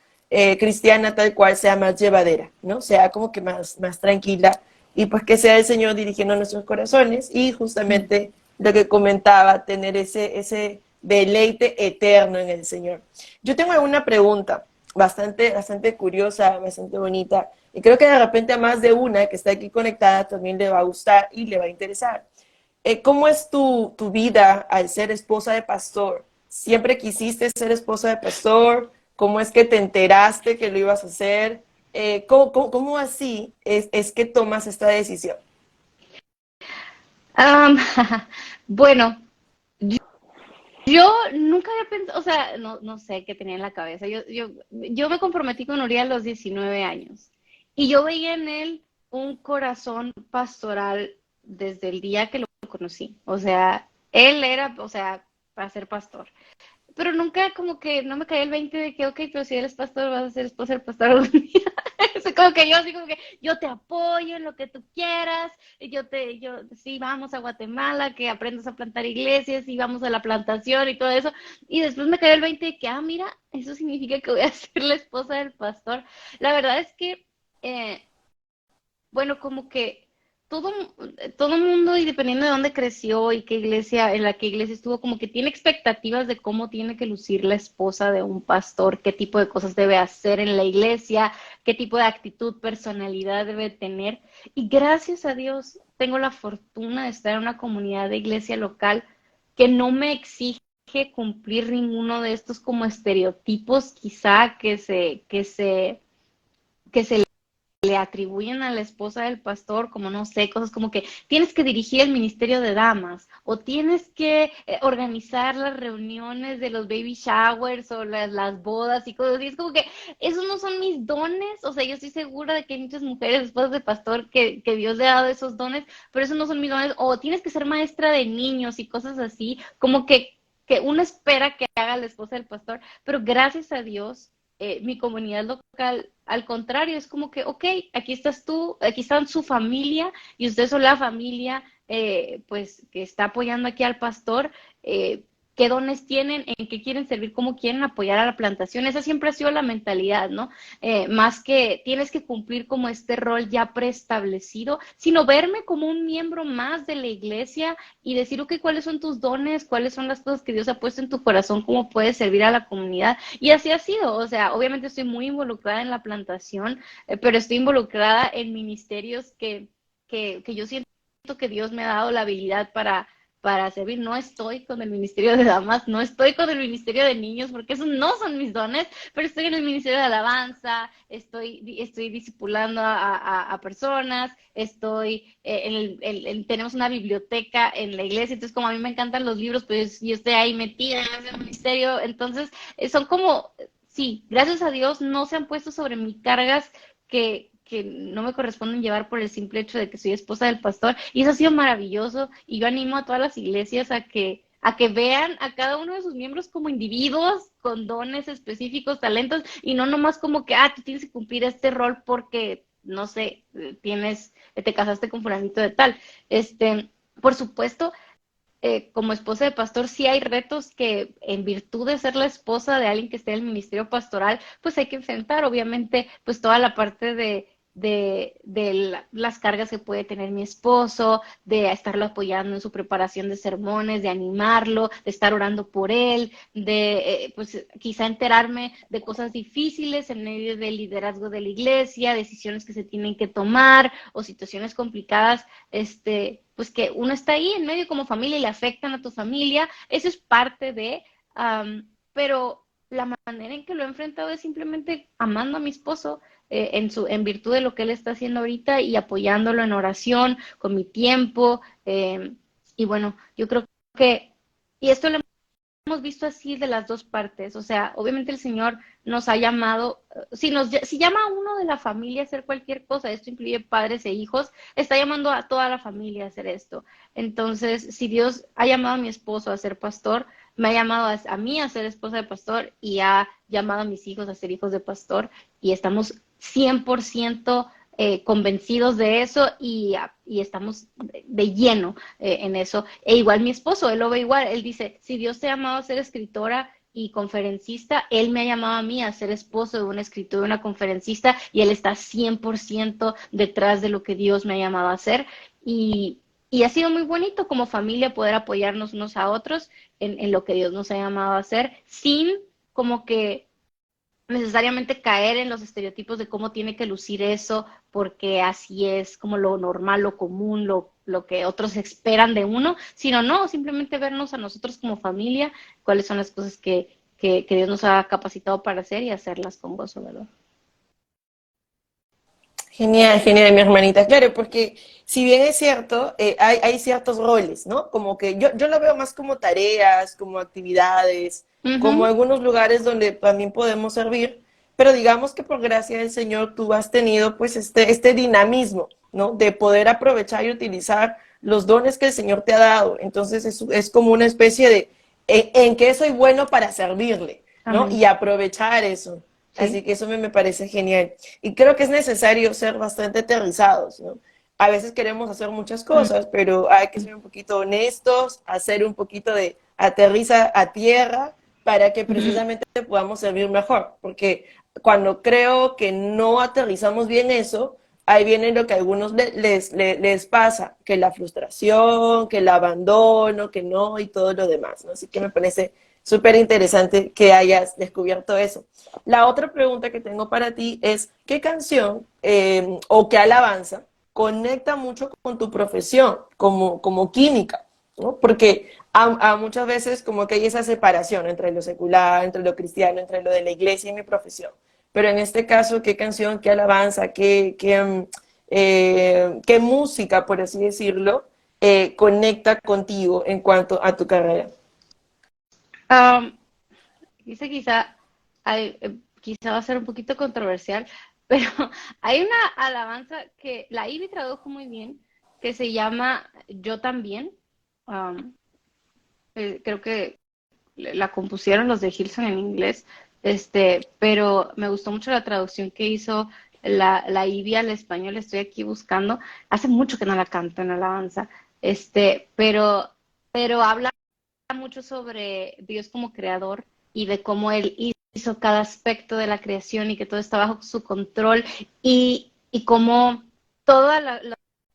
cristiana tal cual sea más llevadera, ¿no? Sea como que más tranquila, y pues que sea el Señor dirigiendo nuestros corazones y justamente lo que comentaba, tener ese deleite eterno en el Señor. Yo tengo alguna pregunta bastante curiosa, bastante bonita, y creo que de repente a más de una que está aquí conectada también le va a gustar y le va a interesar. ¿Cómo es tu vida al ser esposa de pastor? ¿Siempre quisiste ser esposa de pastor? ¿Cómo es que te enteraste que lo ibas a hacer? ¿Cómo así es que tomas esta decisión? Am, bueno, yo nunca había pensado, o sea, no sé qué tenía en la cabeza. Yo me comprometí con Uriel a los 19 años y yo veía en él un corazón pastoral desde el día que lo conocí. O sea, él era, o sea, para ser pastor. Pero nunca como que no me caía el 20 de que, ok, pero si eres pastor, vas a ser esposa del pastor algún día. Es como que yo, así como que yo te apoyo en lo que tú quieras, y sí, vamos a Guatemala, que aprendas a plantar iglesias, y vamos a la plantación y todo eso. Y después me cayó el 20 de que, mira, eso significa que voy a ser la esposa del pastor. La verdad es que, eh, bueno, como que todo, todo mundo, y dependiendo de dónde creció y qué iglesia, en la que iglesia estuvo, como que tiene expectativas de cómo tiene que lucir la esposa de un pastor, qué tipo de cosas debe hacer en la iglesia, qué tipo de actitud, personalidad debe tener. Y gracias a Dios tengo la fortuna de estar en una comunidad de iglesia local que no me exige cumplir ninguno de estos como estereotipos quizá que se le atribuyen a la esposa del pastor, como no sé, cosas como que tienes que dirigir el ministerio de damas o tienes que organizar las reuniones de los baby showers o las bodas y cosas así. Es como que esos no son mis dones. O sea, yo estoy segura de que hay muchas mujeres esposas de pastor que Dios le ha dado esos dones, pero esos no son mis dones. O tienes que ser maestra de niños y cosas así, como que uno espera que haga la esposa del pastor, pero gracias a Dios mi comunidad local, al contrario, es como que, ok, aquí estás tú, aquí está su familia y ustedes son la familia, pues, que está apoyando aquí al pastor. ¿Qué dones tienen? ¿En qué quieren servir? ¿Cómo quieren apoyar a la plantación? Esa siempre ha sido la mentalidad, ¿no? Más que tienes que cumplir como este rol ya preestablecido, sino verme como un miembro más de la iglesia y decir, ok, ¿cuáles son tus dones? ¿Cuáles son las cosas que Dios ha puesto en tu corazón? ¿Cómo puedes servir a la comunidad? Y así ha sido. O sea, obviamente estoy muy involucrada en la plantación, pero estoy involucrada en ministerios que yo siento que Dios me ha dado la habilidad para servir. No estoy con el ministerio de damas, no estoy con el ministerio de niños, porque esos no son mis dones, pero estoy en el ministerio de alabanza, estoy discipulando a personas, tenemos una biblioteca en la iglesia, entonces como a mí me encantan los libros, pues yo estoy ahí metida en ese ministerio. Entonces son como, sí, gracias a Dios no se han puesto sobre mí cargas que no me corresponden llevar por el simple hecho de que soy esposa del pastor, y eso ha sido maravilloso. Y yo animo a todas las iglesias a que vean a cada uno de sus miembros como individuos con dones específicos, talentos, y no nomás como que, tú tienes que cumplir este rol porque, no sé, te casaste con fulanito de tal. Por supuesto, como esposa de pastor, sí hay retos que en virtud de ser la esposa de alguien que esté en el ministerio pastoral, pues hay que enfrentar. Obviamente, pues toda la parte las cargas que puede tener mi esposo, de estarlo apoyando en su preparación de sermones, de animarlo, de estar orando por él, de pues quizá enterarme de cosas difíciles en medio del liderazgo de la iglesia, decisiones que se tienen que tomar o situaciones complicadas, pues que uno está ahí en medio como familia y le afectan a tu familia. Eso es parte de, pero la manera en que lo he enfrentado es simplemente amando a mi esposo, en virtud de lo que él está haciendo ahorita y apoyándolo en oración, con mi tiempo. Y bueno, yo creo que, y esto lo hemos visto así de las dos partes. O sea, obviamente el Señor nos ha llamado, si llama a uno de la familia a hacer cualquier cosa, esto incluye padres e hijos, está llamando a toda la familia a hacer esto. Entonces, si Dios ha llamado a mi esposo a ser pastor, me ha llamado a mí a ser esposa de pastor y ha llamado a mis hijos a ser hijos de pastor, y estamos 100% convencidos de eso, y estamos de lleno en eso. E igual mi esposo, él lo ve igual, él dice, si Dios te ha llamado a ser escritora y conferencista, él me ha llamado a mí a ser esposo de un escritor y una conferencista, y él está 100% detrás de lo que Dios me ha llamado a hacer. Y ha sido muy bonito como familia poder apoyarnos unos a otros en lo que Dios nos ha llamado a hacer, sin como que necesariamente caer en los estereotipos de cómo tiene que lucir eso, porque así es como lo normal, lo común, lo que otros esperan de uno, sino no, simplemente vernos a nosotros como familia, cuáles son las cosas que Dios nos ha capacitado para hacer y hacerlas con gozo, ¿verdad? Genial, genial, mi hermanita. Claro, porque si bien es cierto, hay ciertos roles, ¿no? Como que yo lo veo más como tareas, como actividades, como Ujú. algunos lugares donde también podemos servir, pero digamos que por gracia del Señor tú has tenido pues este dinamismo, ¿no? De poder aprovechar y utilizar los dones que el Señor te ha dado. Entonces es como una especie de, en qué soy bueno para servirle, ¿no? Amén. Y aprovechar eso. Así Sí. que eso me parece genial. Y creo que es necesario ser bastante aterrizados, ¿no? A veces queremos hacer muchas Mm. cosas, pero hay que ser un poquito honestos, hacer un poquito de aterriza a tierra para que Ujú. precisamente podamos servir mejor. Porque cuando creo que no aterrizamos bien eso, ahí viene lo que a algunos les pasa, que la frustración, que el abandono, que no y todo lo demás, ¿no? Así que me parece súper interesante que hayas descubierto eso. La otra pregunta que tengo para ti es, ¿qué canción o qué alabanza conecta mucho con tu profesión como química? ¿No? Porque a muchas veces como que hay esa separación entre lo secular, entre lo cristiano, entre lo de la iglesia y mi profesión. Pero en este caso, ¿qué canción, qué alabanza, qué música, por así decirlo, conecta contigo en cuanto a tu carrera? Um, Dice quizá va a ser un poquito controversial, pero hay una alabanza que la Ivy tradujo muy bien, que se llama Yo también. Um, Creo que la compusieron los de Hilson en inglés, pero me gustó mucho la traducción que hizo la Ivy al español. Estoy aquí buscando. Hace mucho que no la canto en alabanza, pero habla mucho sobre Dios como creador y de cómo Él hizo cada aspecto de la creación y que todo está bajo su control, y cómo todas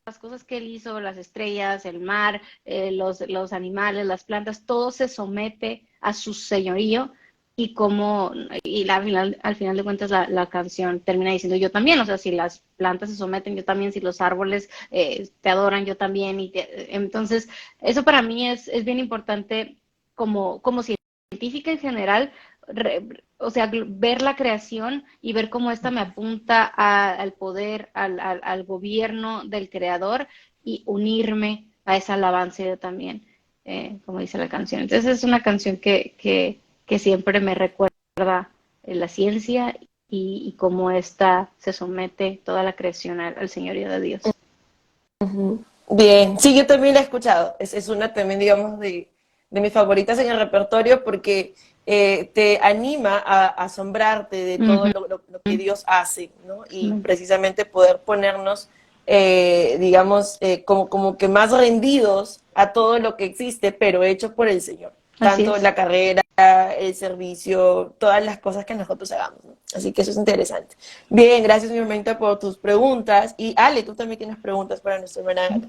las cosas que Él hizo, las estrellas, el mar, los animales, las plantas, todo se somete a su señorío, y como, al final de cuentas la canción termina diciendo yo también. O sea, si las plantas se someten, yo también; si los árboles te adoran, yo también. Entonces, eso para mí es bien importante como científica en general, o sea, ver la creación y ver cómo esta me apunta al poder, al gobierno del creador, y unirme a esa alabanza yo también, como dice la canción. Entonces es una canción que siempre me recuerda la ciencia, y cómo esta se somete toda la creación al señorío de Dios. Bien, sí, yo también la he escuchado. Es una también, digamos, de mis favoritas en el repertorio porque te anima a asombrarte de todo Ujú. lo que Dios hace, ¿no? Y precisamente poder ponernos, digamos, como que más rendidos a todo lo que existe, pero hecho por el Señor. Así tanto es. la carrera, el servicio, todas las cosas que nosotros hagamos, ¿no? Así que eso es interesante. Bien, gracias mi hermanita por tus preguntas. Y Ale, tú también tienes preguntas para nuestra hermana Ana.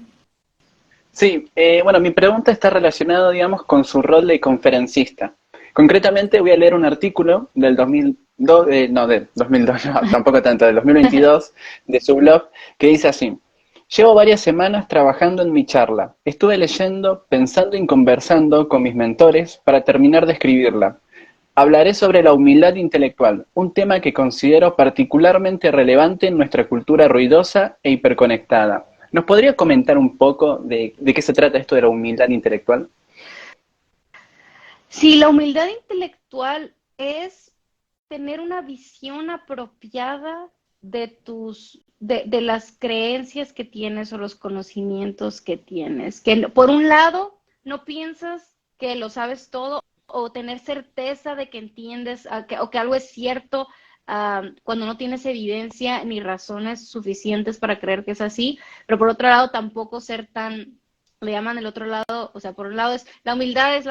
Sí, bueno, mi pregunta está relacionada, digamos, con su rol de conferencista. Concretamente voy a leer un artículo del 2002, no, del 2002, no, tampoco tanto, del 2022, de su blog, que dice así: llevo varias semanas trabajando en mi charla. Estuve leyendo, pensando y conversando con mis mentores para terminar de escribirla. Hablaré sobre la humildad intelectual, un tema que considero particularmente relevante en nuestra cultura ruidosa e hiperconectada. ¿Nos podría comentar un poco de qué se trata esto de la humildad intelectual? Sí, la humildad intelectual es tener una visión apropiada de las creencias que tienes o los conocimientos que tienes. Que por un lado, no piensas que lo sabes todo o tener certeza de que entiendes o que algo es cierto cuando no tienes evidencia ni razones suficientes para creer que es así, pero por otro lado tampoco ser tan, le llaman el otro lado, o sea, por un lado es, la humildad es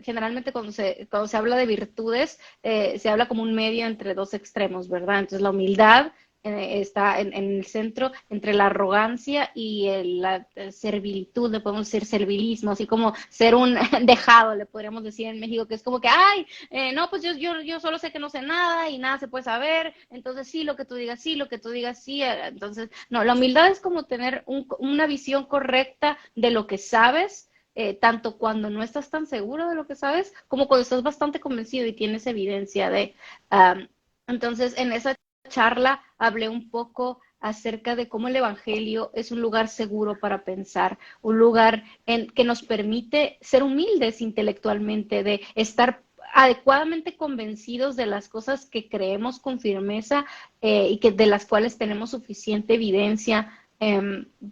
generalmente cuando se habla de virtudes, se habla como un medio entre dos extremos, ¿verdad? Entonces la humildad está en el centro entre la arrogancia y la servilitud, le podemos decir servilismo, así como ser un dejado, le podríamos decir en México, que es como que, ay, no, pues yo solo sé que no sé nada y nada se puede saber, entonces sí, lo que tú digas sí, lo que tú digas sí, entonces, no, la humildad es como tener una visión correcta de lo que sabes, tanto cuando no estás tan seguro de lo que sabes, como cuando estás bastante convencido y tienes evidencia de... entonces, en esa charla hablé un poco acerca de cómo el Evangelio es un lugar seguro para pensar, un lugar que nos permite ser humildes intelectualmente, de estar adecuadamente convencidos de las cosas que creemos con firmeza y que de las cuales tenemos suficiente evidencia,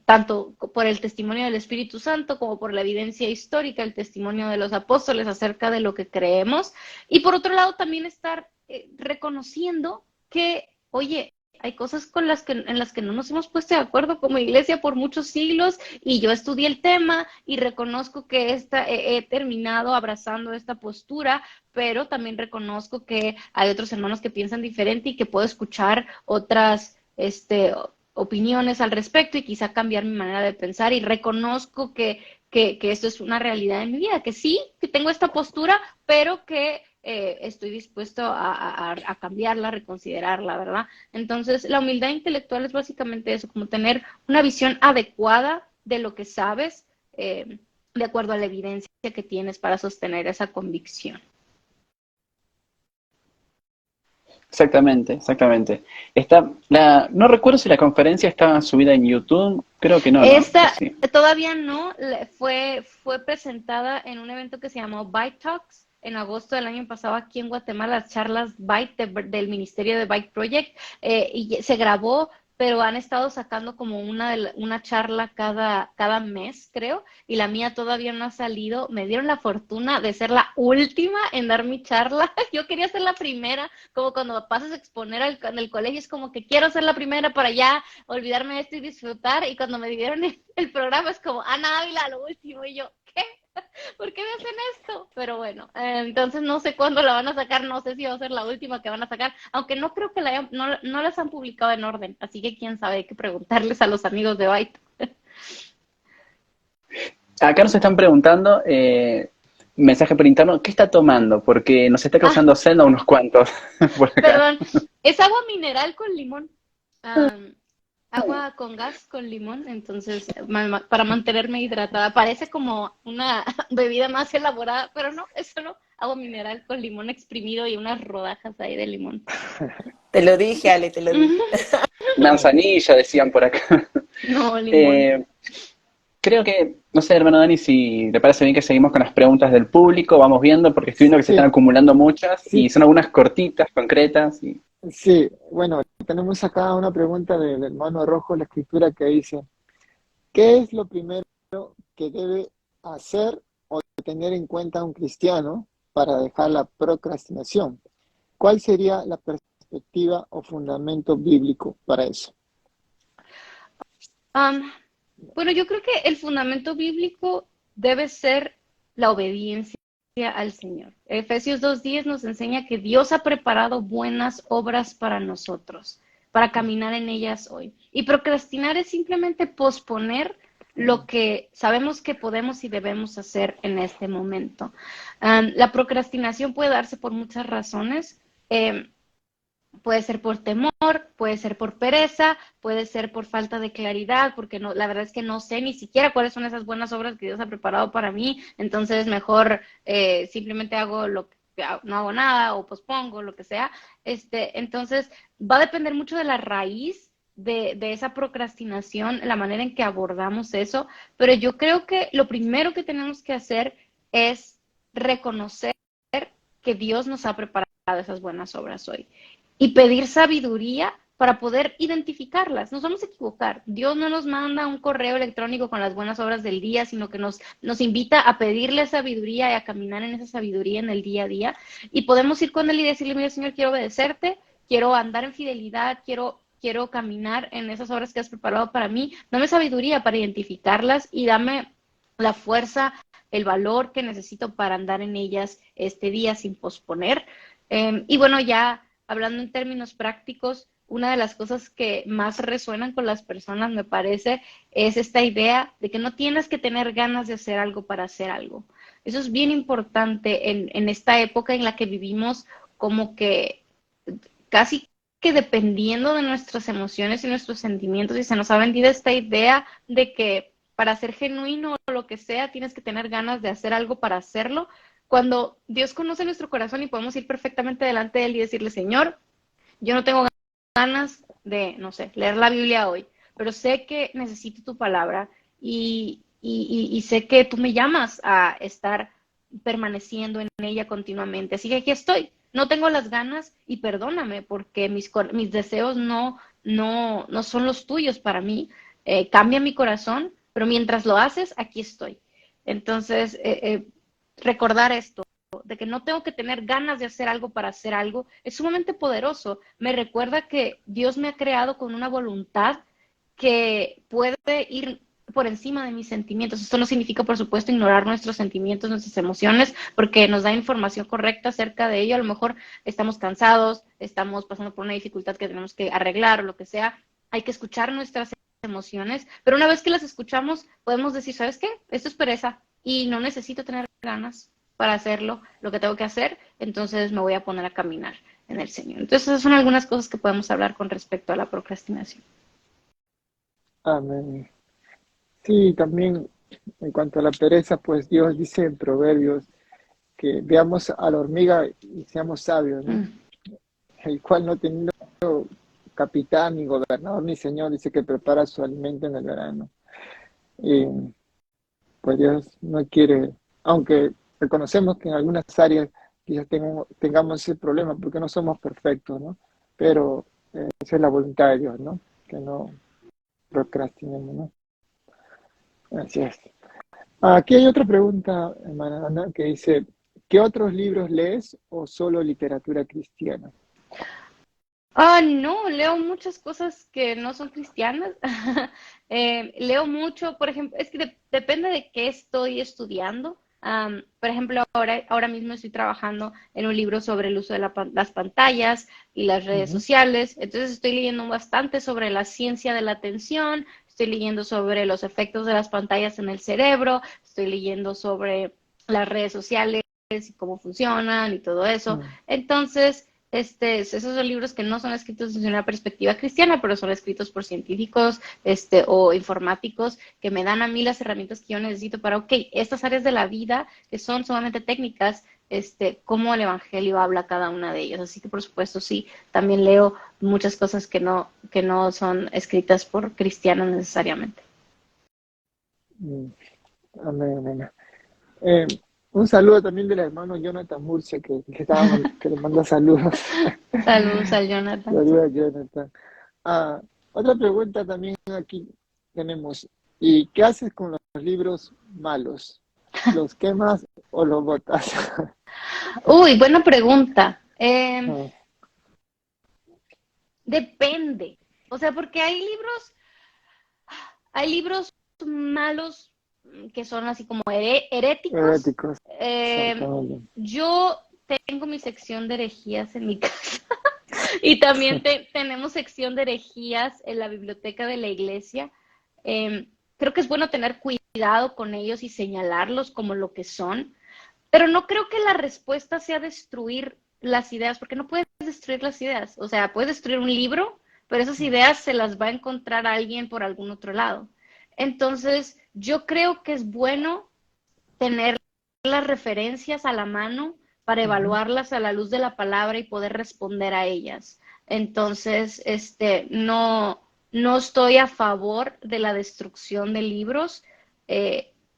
tanto por el testimonio del Espíritu Santo como por la evidencia histórica, el testimonio de los apóstoles acerca de lo que creemos. Y por otro lado, también estar reconociendo que, oye, hay cosas en las que no nos hemos puesto de acuerdo como iglesia por muchos siglos y yo estudié el tema y reconozco que he terminado abrazando esta postura, pero también reconozco que hay otros hermanos que piensan diferente y que puedo escuchar otras opiniones al respecto y quizá cambiar mi manera de pensar y reconozco que esto es una realidad en mi vida, que sí, que tengo esta postura, pero que estoy dispuesto a cambiarla, a reconsiderarla, ¿verdad? Entonces, la humildad intelectual es básicamente eso, como tener una visión adecuada de lo que sabes, de acuerdo a la evidencia que tienes para sostener esa convicción. Exactamente, exactamente. No recuerdo si la conferencia estaba subida en YouTube, creo que no, ¿no? ¿O Esta sí? todavía no, fue presentada en un evento que se llamó Byte Talks en agosto del año pasado aquí en Guatemala, las charlas Byte del Ministerio de Byte Project, y se grabó, pero han estado sacando como una charla cada mes, creo, y la mía todavía no ha salido. Me dieron la fortuna de ser la última en dar mi charla. Yo quería ser la primera, como cuando pasas a exponer en el colegio, es como que quiero ser la primera para ya olvidarme de esto y disfrutar. Y cuando me dieron el programa es como Ana Ávila, lo último. Y yo, ¿qué? ¿Por qué me hacen esto? Pero bueno, entonces no sé cuándo la van a sacar, no sé si va a ser la última que van a sacar, aunque no creo que no las han publicado en orden, así que quién sabe, hay que preguntarles a los amigos de Byte. Acá nos están preguntando, mensaje por interno, ¿qué está tomando? Porque nos está Ah, causando sed a unos cuantos por acá. perdón, es agua mineral con limón. Um, agua con gas con limón, entonces para mantenerme hidratada. Parece como una bebida más elaborada, pero no, eso no. Agua mineral con limón exprimido y unas rodajas ahí de limón. Te lo dije, Ale, te lo dije. Manzanilla, decían por acá. No, limón. Eh, Creo que, no sé, hermano Dani, si le parece bien que seguimos con las preguntas del público, vamos viendo, porque estoy viendo que se están Sí, acumulando muchas y sí, son algunas cortitas, concretas. sí. Bueno, tenemos acá una pregunta del hermano Rojo, la escritura que dice, ¿qué es lo primero que debe hacer o tener en cuenta un cristiano para dejar la procrastinación? ¿Cuál sería la perspectiva o fundamento bíblico para eso? Um, bueno, yo creo que el fundamento bíblico debe ser la obediencia. al Señor. Efesios 2:10 nos enseña que Dios ha preparado buenas obras para nosotros, para caminar en ellas hoy. Y procrastinar es simplemente posponer lo que sabemos que podemos y debemos hacer en este momento. La procrastinación puede darse por muchas razones. Puede ser por temor, puede ser por pereza, puede ser por falta de claridad, porque no, la verdad es que no sé ni siquiera cuáles son esas buenas obras que Dios ha preparado para mí, entonces mejor simplemente hago lo que no hago nada o pospongo, lo que sea. Entonces, va a depender mucho de la raíz de esa procrastinación, la manera en que abordamos eso, pero yo creo que lo primero que tenemos que hacer es reconocer que Dios nos ha preparado esas buenas obras hoy y pedir sabiduría para poder identificarlas. Nos vamos a equivocar. Dios no nos manda un correo electrónico con las buenas obras del día, sino que nos invita a pedirle sabiduría y a caminar en esa sabiduría en el día a día. Y podemos ir con Él y decirle, mira, Señor, quiero obedecerte, quiero andar en fidelidad, quiero caminar en esas obras que has preparado para mí. Dame sabiduría para identificarlas y dame la fuerza, el valor que necesito para andar en ellas este día sin posponer. Y bueno, ya hablando en términos prácticos, una de las cosas que más resuenan con las personas, me parece, es esta idea de que no tienes que tener ganas de hacer algo para hacer algo. Eso es bien importante en esta época en la que vivimos, como que casi que dependiendo de nuestras emociones y nuestros sentimientos, y se nos ha vendido esta idea de que para ser genuino o lo que sea, tienes que tener ganas de hacer algo para hacerlo, cuando Dios conoce nuestro corazón y podemos ir perfectamente delante de Él y decirle, Señor, yo no tengo ganas de, no sé, leer la Biblia hoy, pero sé que necesito tu palabra y sé que tú me llamas a estar permaneciendo en ella continuamente. Así que aquí estoy. No tengo las ganas y perdóname porque mis deseos no son los tuyos para mí. Cambia mi corazón, pero mientras lo haces, aquí estoy. Entonces, recordar esto de que no tengo que tener ganas de hacer algo para hacer algo, es sumamente poderoso. Me recuerda que Dios me ha creado con una voluntad que puede ir por encima de mis sentimientos. Esto no significa, por supuesto, ignorar nuestros sentimientos, nuestras emociones, porque nos da información correcta acerca de ello. A lo mejor estamos cansados, estamos pasando por una dificultad que tenemos que arreglar o lo que sea. Hay que escuchar nuestras emociones, pero una vez que las escuchamos, podemos decir, ¿sabes qué? Esto es pereza y no necesito tener ganas para hacerlo, lo que tengo que hacer, entonces me voy a poner a caminar en el Señor. Entonces, esas son algunas cosas que podemos hablar con respecto a la procrastinación. Amén. Sí, también en cuanto a la pereza, pues Dios dice en Proverbios que veamos a la hormiga y seamos sabios, ¿no? Mm. El cual no teniendo capitán, ni gobernador, ni señor, dice que prepara su alimento en el verano. Y pues Dios no quiere, aunque reconocemos que en algunas áreas quizás tengamos ese problema porque no somos perfectos, ¿no? Pero esa es la voluntad de Dios, ¿no? Que no procrastinemos, ¿no? Así es. Aquí hay otra pregunta, hermana Ana, que dice, ¿qué otros libros lees o solo literatura cristiana? No, leo muchas cosas que no son cristianas. Leo mucho, por ejemplo, es que depende de qué estoy estudiando. Por ejemplo, ahora mismo estoy trabajando en un libro sobre el uso de las pantallas y las redes Ujú. sociales. Entonces estoy leyendo bastante sobre la ciencia de la atención, estoy leyendo sobre los efectos de las pantallas en el cerebro, estoy leyendo sobre las redes sociales y cómo funcionan y todo eso. Mm. Entonces, esos son libros que no son escritos desde una perspectiva cristiana, pero son escritos por científicos, o informáticos que me dan a mí las herramientas que yo necesito para, ok, estas áreas de la vida que son sumamente técnicas, cómo el evangelio habla cada una de ellas. Así que, por supuesto, sí, también leo muchas cosas que no son escritas por cristianos necesariamente. Mm. Amén, amén. Eh, un saludo también del hermano Jonathan Murcia, que le manda saludos. Saludos al Jonathan. Saludos, Jonathan. Ah, otra pregunta también aquí tenemos. ¿Y qué haces con los libros malos? ¿Los quemas o los botas? Uy, buena pregunta. Ah, Depende. O sea, porque hay libros malos que son así como heréticos. Heréticos, Eh, exactamente. yo tengo mi sección de herejías en mi casa y también tenemos sección de herejías en la biblioteca de la iglesia. Creo que es bueno tener cuidado con ellos y señalarlos como lo que son, pero no creo que la respuesta sea destruir las ideas, porque no puedes destruir las ideas. O sea, puedes destruir un libro, pero esas ideas se las va a encontrar alguien por algún otro lado. Entonces, yo creo que es bueno tener las referencias a la mano para Ujú. evaluarlas a la luz de la palabra y poder responder a ellas. Entonces, no estoy a favor de la destrucción de libros,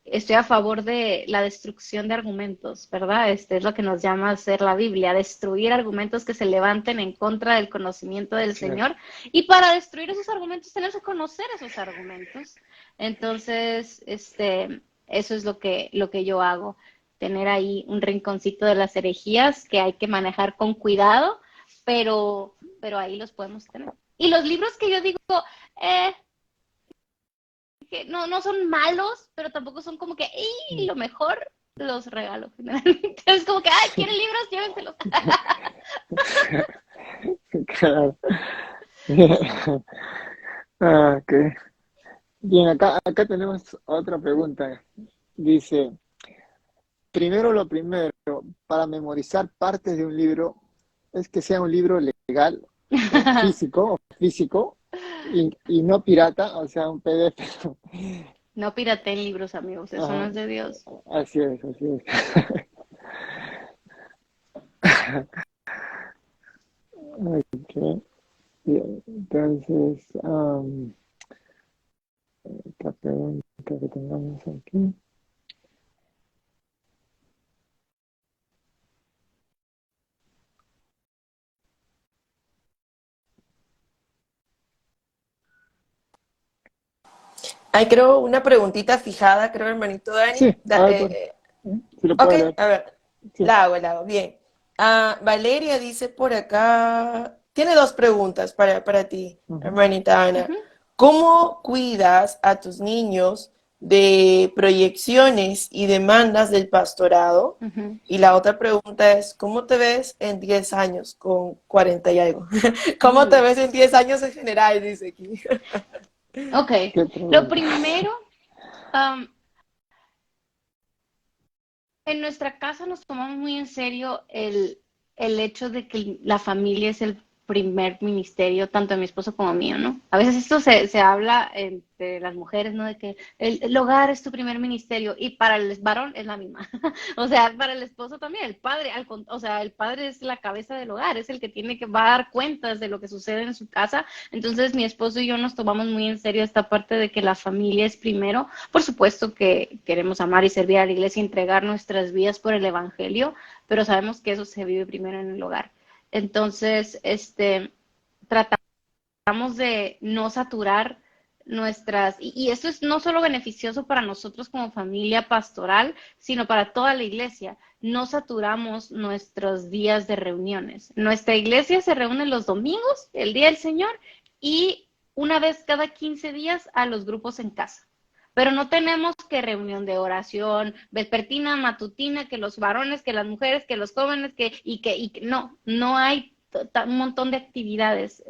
estoy a favor de la destrucción de argumentos, ¿verdad? Es lo que nos llama a hacer la Biblia, destruir argumentos que se levanten en contra del conocimiento del Sí, Señor. Y para destruir esos argumentos tenemos que conocer esos argumentos. Entonces, eso es lo que yo hago, tener ahí un rinconcito de las herejías que hay que manejar con cuidado, pero ahí los podemos tener. Y los libros que yo digo, eh, que no son malos, pero tampoco son como que, ¡y lo mejor! Los regalo generalmente. Es como que, ¡ay, quieren libros! Llévenselos. claro. Ok. Bien, acá tenemos otra pregunta. Dice, primero lo primero, para memorizar partes de un libro, es que sea un libro legal o físico, y no pirata, o sea, un PDF. No pirateen libros, amigos, eso no Ajá, es de Dios. así es, así es. Ok, bien, entonces, otra pregunta que tengamos aquí. Hay, creo, una preguntita fijada, creo, hermanito Dani. Sí, a ver, pues, si lo Ok, puedo leer. a ver, Sí. la hago, bien. Ah, Valeria dice por acá, tiene dos preguntas para ti, Ujú. hermanita Ana. Ujú, ¿Cómo cuidas a tus niños de proyecciones y demandas del pastorado? ujú. Y la otra pregunta es, ¿cómo te ves en 10 años con 40 y algo? ¿Cómo te Uy, ves en 10 años en general? Dice aquí. ok, ¿Qué lo pregunta? primero, um, en nuestra casa nos tomamos muy en serio el hecho de que la familia es el primer ministerio, tanto de mi esposo como mío, ¿no? A veces esto se habla entre las mujeres, ¿no? De que el hogar es tu primer ministerio y para el varón es la misma. O sea, para el esposo también, el padre, o sea, el padre es la cabeza del hogar, es el que tiene que va a dar cuentas de lo que sucede en su casa. Entonces, mi esposo y yo nos tomamos muy en serio esta parte de que la familia es primero. Por supuesto que queremos amar y servir a la iglesia y entregar nuestras vidas por el evangelio, pero sabemos que eso se vive primero en el hogar. Entonces, tratamos de no saturar y esto es no solo beneficioso para nosotros como familia pastoral, sino para toda la iglesia. No saturamos nuestros días de reuniones. Nuestra iglesia se reúne los domingos, el día del Señor, y una vez cada 15 días a los grupos en casa. Pero no tenemos que reunión de oración, vespertina, matutina, que los varones, que las mujeres, que los jóvenes, no hay un montón de actividades.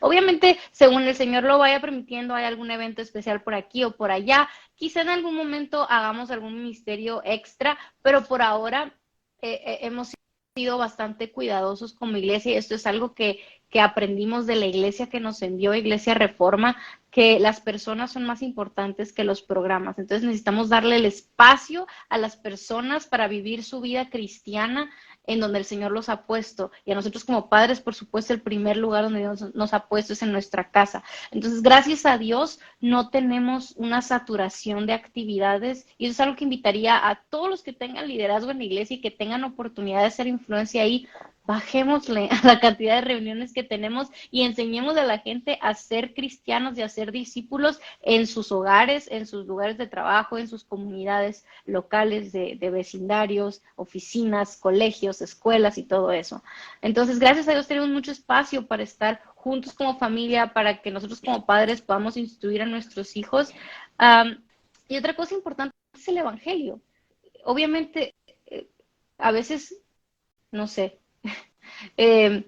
Obviamente, según el Señor lo vaya permitiendo, hay algún evento especial por aquí o por allá. Quizá en algún momento hagamos algún ministerio extra, pero por ahora hemos sido bastante cuidadosos como iglesia y esto es algo que aprendimos de la iglesia que nos envió, Iglesia Reforma, que las personas son más importantes que los programas. Entonces necesitamos darle el espacio a las personas para vivir su vida cristiana en donde el Señor los ha puesto. Y a nosotros como padres, por supuesto, el primer lugar donde Dios nos ha puesto es en nuestra casa. Entonces, gracias a Dios, no tenemos una saturación de actividades y eso es algo que invitaría a todos los que tengan liderazgo en la iglesia y que tengan oportunidad de ser influencia ahí. Bajémosle a la cantidad de reuniones que tenemos y enseñemos a la gente a ser cristianos y a ser discípulos en sus hogares, en sus lugares de trabajo, en sus comunidades locales de vecindarios, oficinas, colegios, escuelas y todo eso. Entonces, gracias a Dios tenemos mucho espacio para estar juntos como familia, para que nosotros como padres podamos instruir a nuestros hijos. Um, Y otra cosa importante es el evangelio. Obviamente, a veces, no sé, eh,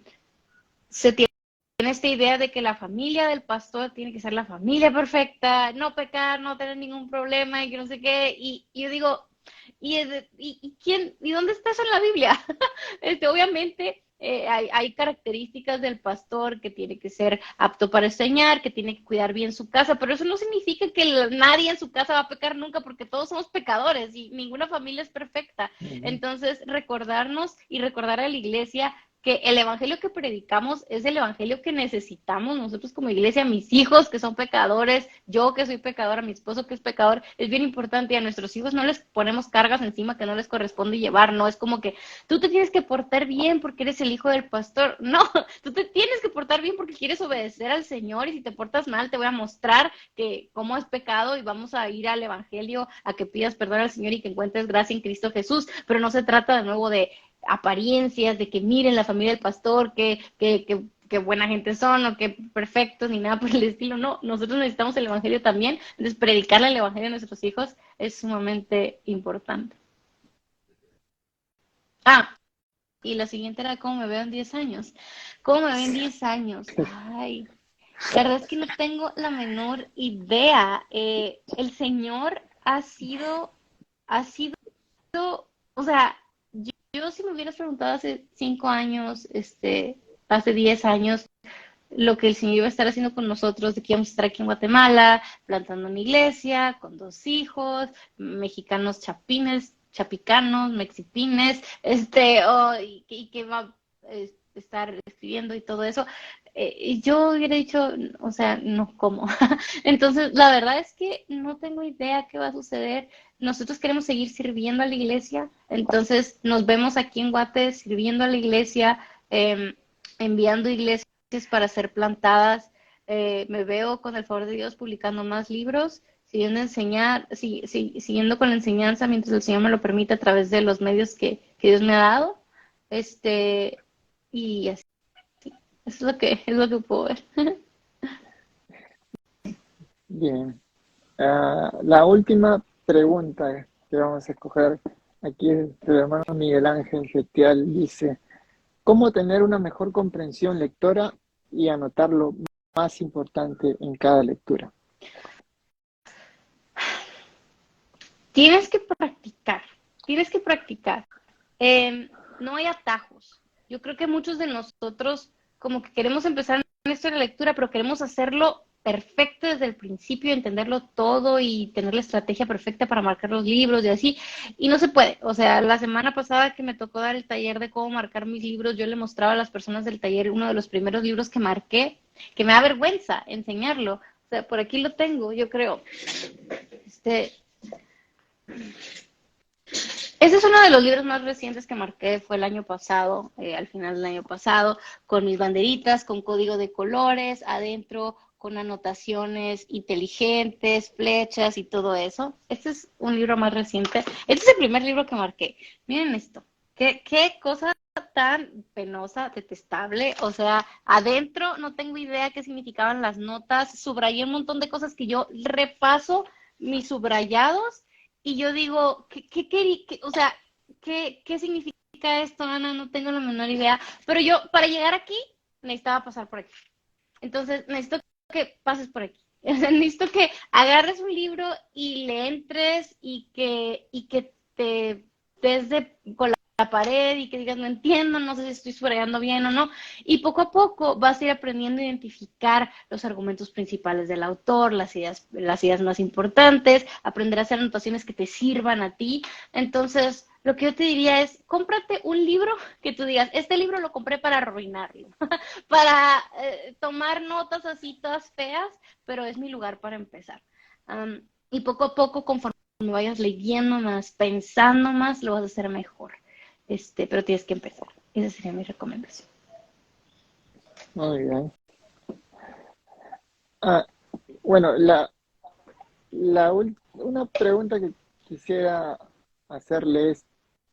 se tiene esta idea de que la familia del pastor tiene que ser la familia perfecta, no pecar, no tener ningún problema y que no sé qué. Y yo digo, ¿y dónde está eso en la Biblia? Obviamente hay características del pastor que tiene que ser apto para enseñar, que tiene que cuidar bien su casa, pero eso no significa que nadie en su casa va a pecar nunca, porque todos somos pecadores y ninguna familia es perfecta. Entonces, recordarnos y recordar a la iglesia que el evangelio que predicamos es el evangelio que necesitamos nosotros como iglesia, mis hijos que son pecadores, yo que soy pecadora, mi esposo que es pecador, es bien importante, y a nuestros hijos no les ponemos cargas encima que no les corresponde llevar, no es como que tú te tienes que portar bien porque eres el hijo del pastor, no, tú te tienes que portar bien porque quieres obedecer al Señor, y si te portas mal te voy a mostrar que cómo es pecado, y vamos a ir al evangelio a que pidas perdón al Señor y que encuentres gracia en Cristo Jesús, pero no se trata de nuevo de apariencias, de que miren la familia del pastor, que buena gente son, o que perfectos, ni nada por el estilo. No, nosotros necesitamos el evangelio también, entonces predicarle el evangelio a nuestros hijos es sumamente importante. Ah, y la siguiente era cómo me veo en 10 años. ¿Cómo me veo en 10 años? Ay, la verdad es que no tengo la menor idea. El Señor ha sido, o sea, yo si me hubieras preguntado hace 5 años, hace 10 años, lo que el Señor iba a estar haciendo con nosotros, de que íbamos a estar aquí en Guatemala, plantando una iglesia, con 2 hijos, mexicanos chapines, chapicanos, mexipines, y que va a estar escribiendo y todo eso, y yo hubiera dicho, o sea, no, ¿cómo? Entonces, la verdad es que no tengo idea qué va a suceder. Nosotros queremos seguir sirviendo a la iglesia, entonces nos vemos aquí en Guate sirviendo a la iglesia, enviando iglesias para ser plantadas. Me veo con el favor de Dios publicando más libros, siguiendo con la enseñanza mientras el Señor me lo permite a través de los medios que Dios me ha dado. Y así, es lo que puedo ver. Bien. La última pregunta que vamos a escoger aquí es del hermano Miguel Ángel Getial. Dice, ¿cómo tener una mejor comprensión lectora y anotar lo más importante en cada lectura? Tienes que practicar, tienes que practicar. No hay atajos. Yo creo que muchos de nosotros como que queremos empezar en esto de la lectura, pero queremos hacerlo perfecto desde el principio, entenderlo todo y tener la estrategia perfecta para marcar los libros y así, y no se puede. O sea, la semana pasada que me tocó dar el taller de cómo marcar mis libros, yo le mostraba a las personas del taller uno de los primeros libros que marqué, que me da vergüenza enseñarlo. O sea, por aquí lo tengo, yo creo. Ese es uno de los libros más recientes que marqué, fue el año pasado, al final del año pasado, con mis banderitas, con código de colores, adentro con anotaciones inteligentes, flechas y todo eso. Este es un libro más reciente. Este es el primer libro que marqué. Miren esto. Qué cosa tan penosa, detestable. O sea, adentro no tengo idea qué significaban las notas. Subrayé un montón de cosas que yo repaso mis subrayados y yo digo, o sea, qué significa esto, Ana? No tengo la menor idea. Pero yo, para llegar aquí, necesitaba pasar por aquí. Entonces, necesito que pases por aquí. Necesito que agarres un libro y le entres y que te des con la pared y que digas, no entiendo, no sé si estoy subrayando bien o no. Y poco a poco vas a ir aprendiendo a identificar los argumentos principales del autor, las ideas más importantes, aprender a hacer anotaciones que te sirvan a ti. Entonces, lo que yo te diría es, cómprate un libro que tú digas, este libro lo compré para arruinarlo, para tomar notas así todas feas, pero es mi lugar para empezar. Y poco a poco, conforme vayas leyendo más, pensando más, lo vas a hacer mejor. Pero tienes que empezar. Esa sería mi recomendación. Muy bien. Bueno, una pregunta que quisiera hacerle es,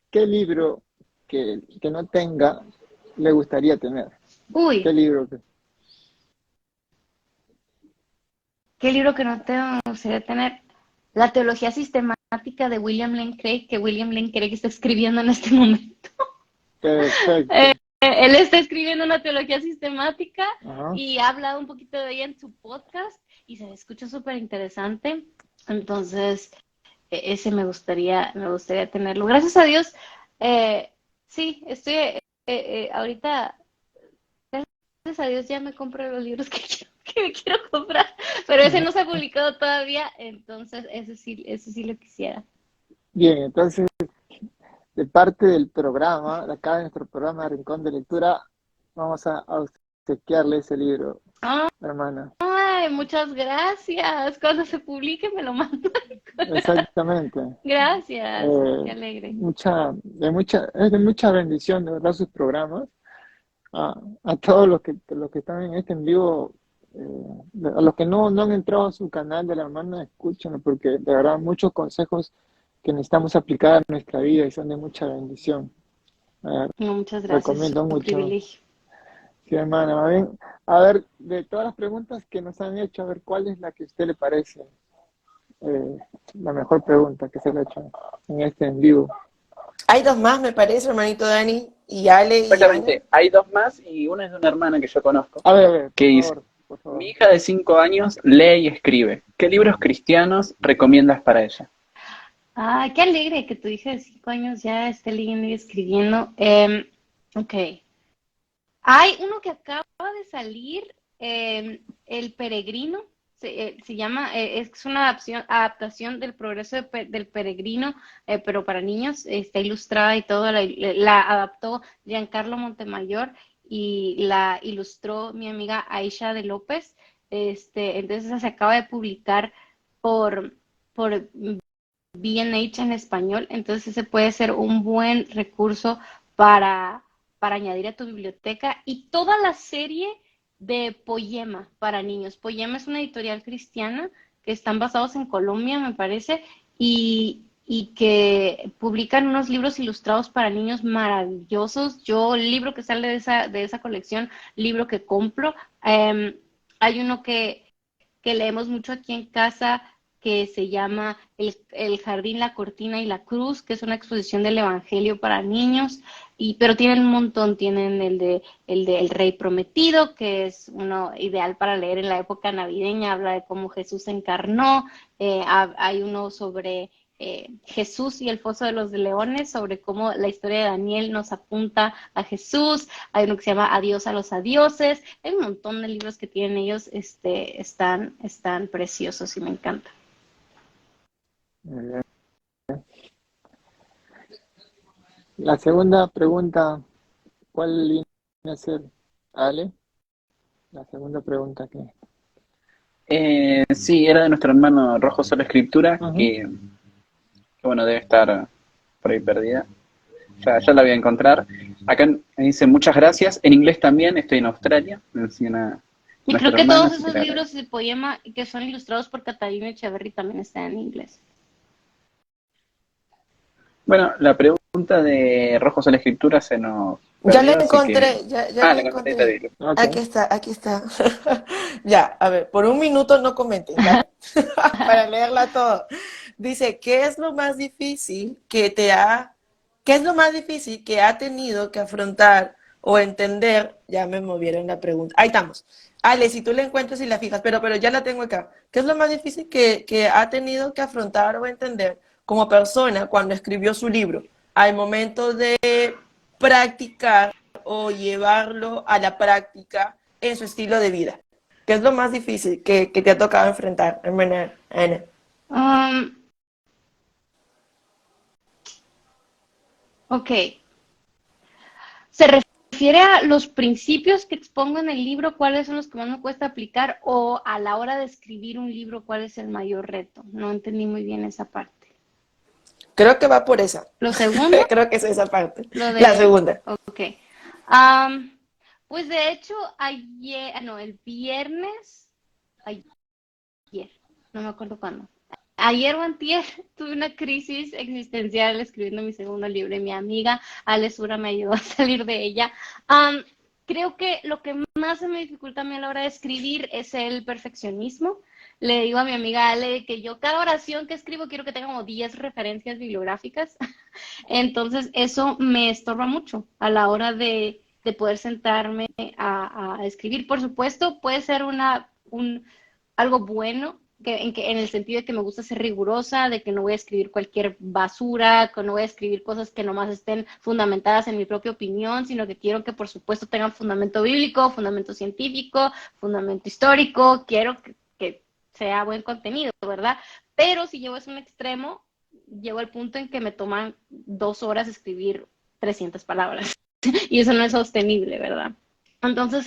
¿qué libro que no tenga le gustaría tener? ¿Qué Uy, libro ¿qué libro que no te gustaría tener? la teología sistemática de William Lane Craig, que William Lane Craig está escribiendo en este momento. Perfecto. Él está escribiendo una teología sistemática Ajá. y ha hablado un poquito de ella en su podcast y se escucha súper interesante. Entonces, ese me gustaría tenerlo. Gracias a Dios, sí, estoy ahorita, gracias a Dios ya me compro los libros que me quiero comprar, pero ese no se ha publicado todavía, entonces ese sí lo quisiera. Bien, entonces, de parte del programa, de acá de nuestro programa Rincón de Lectura, vamos a obsequiarle ese libro, hermana. Ay, muchas gracias. Cuando se publique me lo mandan. Exactamente. Gracias, qué Eh, alegre. es de mucha bendición, de verdad, sus programas. A todos los que están en este en vivo, a los que no han entrado a su canal de la hermana, escúchenlo, porque de verdad muchos consejos que necesitamos aplicar a nuestra vida y son de mucha bendición. No, muchas gracias, es Recomiendo un mucho. privilegio. Sí, hermana, más bien, a ver, de todas las preguntas que nos han hecho, a ver, ¿cuál es la que a usted le parece la mejor pregunta que se le ha hecho en este en vivo? Hay dos más, me parece, hermanito Dani, y Ale y Ana. Exactamente, hay dos más y una es de una hermana que yo conozco, A ver, que dice, por mi favor. hija de 5 años lee y escribe. ¿Qué libros cristianos recomiendas para ella? Ay, qué alegre que tu hija de 5 años ya esté leyendo y escribiendo. Ok. Hay uno que acaba de salir, El Peregrino, se llama, es una adaptación del Progreso del Peregrino, pero para niños, está ilustrada y todo, la adaptó Giancarlo Montemayor y la ilustró mi amiga Aisha de López. Entonces se acaba de publicar por B&H en español, entonces ese puede ser un buen recurso para, para añadir a tu biblioteca. Y toda la serie de Poema para niños. Poema es una editorial cristiana que están basados en Colombia, me parece, y que publican unos libros ilustrados para niños maravillosos. Yo, el libro que sale de esa colección, libro que compro, hay uno que leemos mucho aquí en casa, que se llama el Jardín, la Cortina y la Cruz, que es una exposición del Evangelio para niños, pero tienen un montón, tienen el de El Rey Prometido, que es uno ideal para leer en la época navideña, habla de cómo Jesús se encarnó, hay uno sobre Jesús y el Foso de los Leones, sobre cómo la historia de Daniel nos apunta a Jesús. Hay uno que se llama Adiós a los adioses. Hay un montón de libros que tienen ellos, están preciosos y me encantan. Muy bien. La segunda pregunta, ¿cuál viene a ser, Ale? La segunda pregunta que... Sí, era de nuestro hermano Rojo Solo Escritura, Ujú. que bueno, debe estar por ahí perdida. Ya la voy a encontrar. Acá me dice muchas gracias. En inglés también, estoy en Australia, menciona Y creo nuestro que hermano, todos así que esos le libros agradezco. de poema que son ilustrados por Catalina Echeverry también están en inglés. Bueno, la pregunta de Rojo Solo Escritura se nos Ya la perdió, así que... encontré, ya Ah, la la encontré, te encontré. digo. Ok. Aquí está, aquí está. Ya, a ver, por un minuto no comenten, ¿ya? Para leerla todo. Dice, qué es lo más difícil que ha tenido que afrontar o entender? Ya me movieron la pregunta. Ahí estamos. Ale, si tú la encuentras y la fijas, pero ya la tengo acá. ¿Qué es lo más difícil que ha tenido que afrontar o entender como persona cuando escribió su libro? Al momento de practicar o llevarlo a la práctica en su estilo de vida. ¿Qué es lo más difícil que te ha tocado enfrentar, hermana Ana? Um, ok. ¿Se refiere a los principios que expongo en el libro, cuáles son los que más me cuesta aplicar, o a la hora de escribir un libro, cuál es el mayor reto? No entendí muy bien esa parte. Creo que va por esa. Lo segundo, Creo que es esa parte. lo La de, segunda. ok. Am, pues de hecho, el viernes, ayer, no me acuerdo cuándo. Ayer o antier tuve una crisis existencial escribiendo mi segundo libro y mi amiga Ale Sura me ayudó a salir de ella. Am, Creo que lo que más se me dificulta a mí a la hora de escribir es el perfeccionismo. le digo a mi amiga Ale que yo cada oración que escribo quiero que tenga como 10 referencias bibliográficas. Entonces eso me estorba mucho a la hora de poder sentarme a escribir. Por supuesto, puede ser algo bueno, en el sentido de que me gusta ser rigurosa, de que no voy a escribir cualquier basura, que no voy a escribir cosas que nomás estén fundamentadas en mi propia opinión, sino que quiero que por supuesto tengan fundamento bíblico, fundamento científico, fundamento histórico, quiero que sea buen contenido, ¿verdad? Pero si llevo eso a un extremo, llego al punto en que me toman 2 horas escribir 300 palabras y eso no es sostenible, ¿verdad? Entonces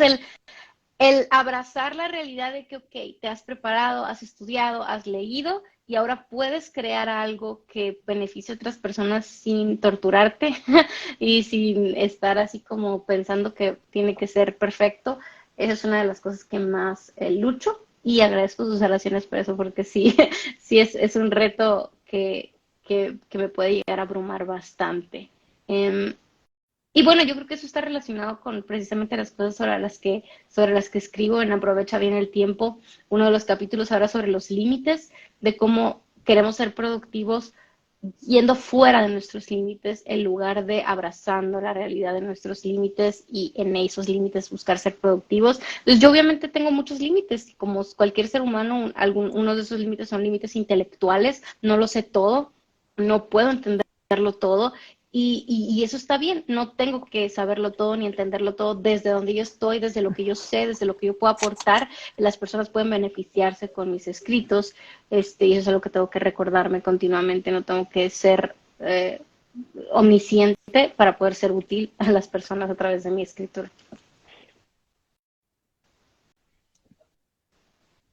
el abrazar la realidad de que, ok, te has preparado, has estudiado, has leído y ahora puedes crear algo que beneficie a otras personas sin torturarte y sin estar así como pensando que tiene que ser perfecto. Esa es una de las cosas que más lucho y agradezco sus oraciones por eso, porque sí, sí es un reto que me puede llegar a abrumar bastante. Y bueno, yo creo que eso está relacionado con precisamente las cosas sobre las que escribo en Aprovecha bien el tiempo. Uno de los capítulos habla sobre los límites, de cómo queremos ser productivos yendo fuera de nuestros límites en lugar de abrazando la realidad de nuestros límites y en esos límites buscar ser productivos. Entonces yo obviamente tengo muchos límites, como cualquier ser humano, uno de esos límites son límites intelectuales, no lo sé todo, no puedo entenderlo todo y eso está bien, no tengo que saberlo todo ni entenderlo todo desde donde yo estoy, desde lo que yo sé, desde lo que yo puedo aportar, las personas pueden beneficiarse con mis escritos, y eso es algo que tengo que recordarme continuamente, no tengo que ser omnisciente para poder ser útil a las personas a través de mi escritura.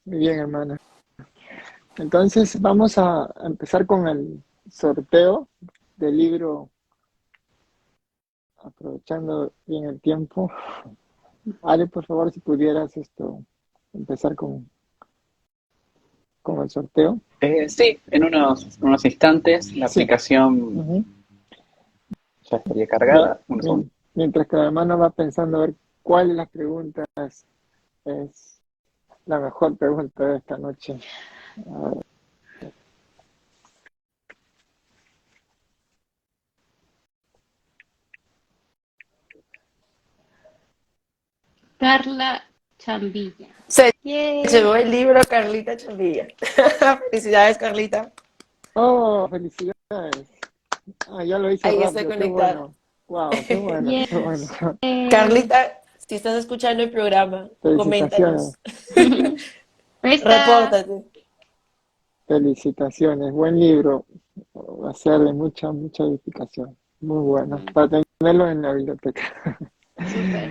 Muy bien, hermana. Entonces vamos a empezar con el sorteo del libro Aprovechando bien el tiempo. Ale, por favor, si pudieras empezar con el sorteo. Sí, en unos instantes la Sí. aplicación Ujú. ya estaría Bien, cargada. Unos segundos. mientras que la hermano va pensando a ver cuál de las preguntas es la mejor pregunta de esta noche. A ver. Carla Chambilla. Se Yay. llevó el libro Carlita Chavilla. Felicidades, Carlita. Oh, felicidades. Ah, ya lo hice Ahí estoy rápido, qué conectada. bueno. Wow, qué bueno, Yay. qué bueno. Carlita, si estás escuchando el programa, Felicitaciones, coméntanos. Ahí está. Repórtate. felicitaciones. Buen libro. Va a ser de mucha, mucha edificación. Muy bueno. Para tenerlo en la biblioteca. Súper.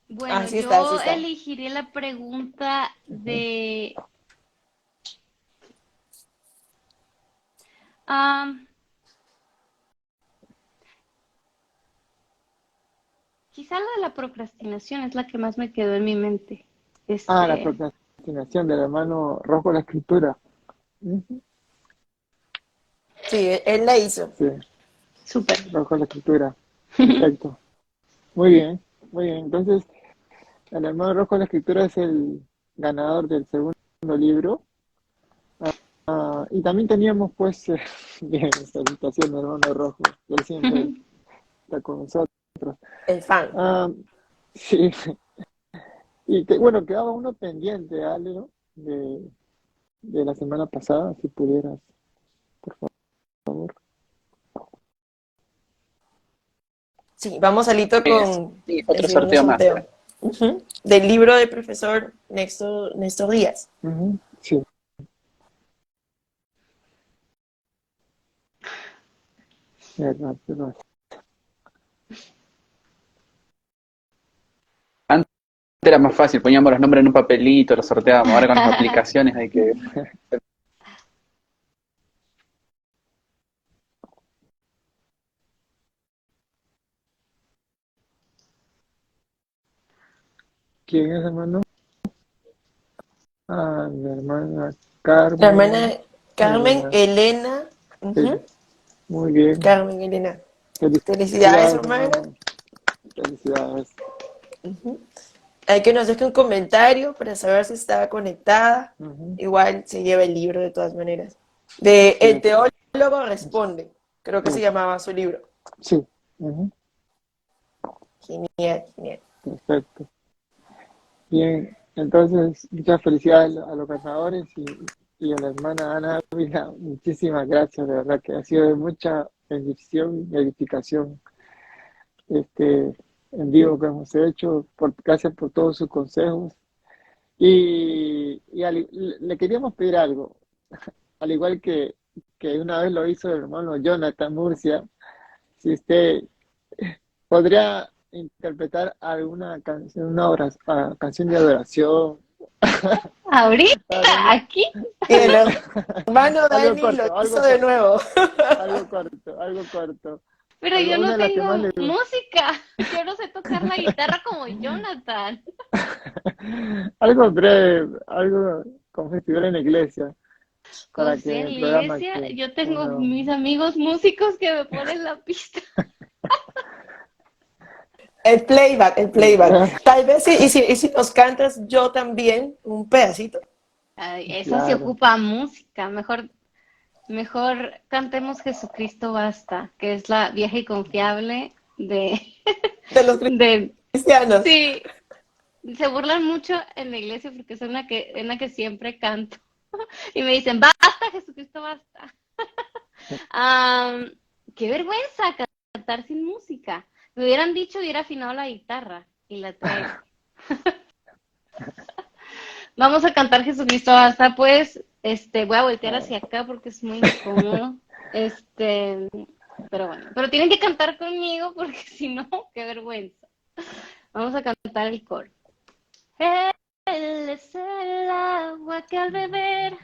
Bueno, Así está, así yo está. elegiré la pregunta de... quizá la de la procrastinación es la que más me quedó en mi mente. Ah, la procrastinación del hermano Rojo de la Escritura. Ujú. Sí, él la hizo. Sí, Súper. Rojo de la Escritura. Perfecto. Muy bien, muy bien. Entonces, el hermano Rojo de la Escritura es el ganador del segundo libro. Y también teníamos, pues, bien, felicitaciones, hermano Rojo. Él siempre está con nosotros. El fan. Ah, sí, y que, bueno, quedaba uno pendiente, Ale, ¿no? De la semana pasada, si pudieras, por favor. Sí, vamos alito con Sí, el otro segundo sorteo más. sorteo. Del libro del profesor Néstor Díaz. Ujú, sí. Verdad. Antes era más fácil, poníamos los nombres en un papelito, los sorteábamos. Ahora con las aplicaciones hay que... ¿Quién es, hermano? Ah, mi hermana La Carmen hermana Carmen Elena. Elena. Muy bien. Carmen Elena. Felicidades, Felicidades, hermana. hermano. Felicidades. Hay que nos deje un comentario para saber si estaba conectada. Igual se lleva el libro de todas maneras. De El teólogo responde. Creo que se llamaba su libro. Sí. Genial, genial. Perfecto. Bien, entonces muchas felicidades a los ganadores y a la hermana Ana Ávila. Muchísimas gracias, de verdad que ha sido de mucha bendición y edificación este en vivo que hemos hecho. Gracias por todos sus consejos. Le queríamos pedir algo, al igual que una vez lo hizo el hermano Jonathan Murcia, si usted podría interpretar alguna canción, canción de adoración. Ahorita, aquí. Y el hermano Algo Dani corto, lo hizo de nuevo. algo corto. Pero yo Una no de las que tengo más le gusta. música. Yo no sé tocar la guitarra como Jonathan. Algo breve, algo como si estuviera en la iglesia, para Con que en el la programa iglesia, que yo tengo uno... mis amigos músicos que me ponen la pista. El playback, el playback. Tal vez sí, y si nos cantas yo también un pedacito. Ay, eso se Claro. ocupa música. Mejor cantemos Jesucristo basta, que es la vieja y confiable De los de, cristianos. sí, se burlan mucho en la iglesia porque es en la que siempre canto. Y me dicen, basta, Jesucristo, basta. Qué vergüenza cantar sin música. Me hubieran dicho, hubiera afinado la guitarra y la traigo. Vamos a cantar Jesucristo basta, pues, voy a voltear hacia acá porque es muy incómodo. Pero bueno, pero tienen que cantar conmigo porque si no, qué vergüenza. Vamos a cantar el coro. Él es el agua que al beber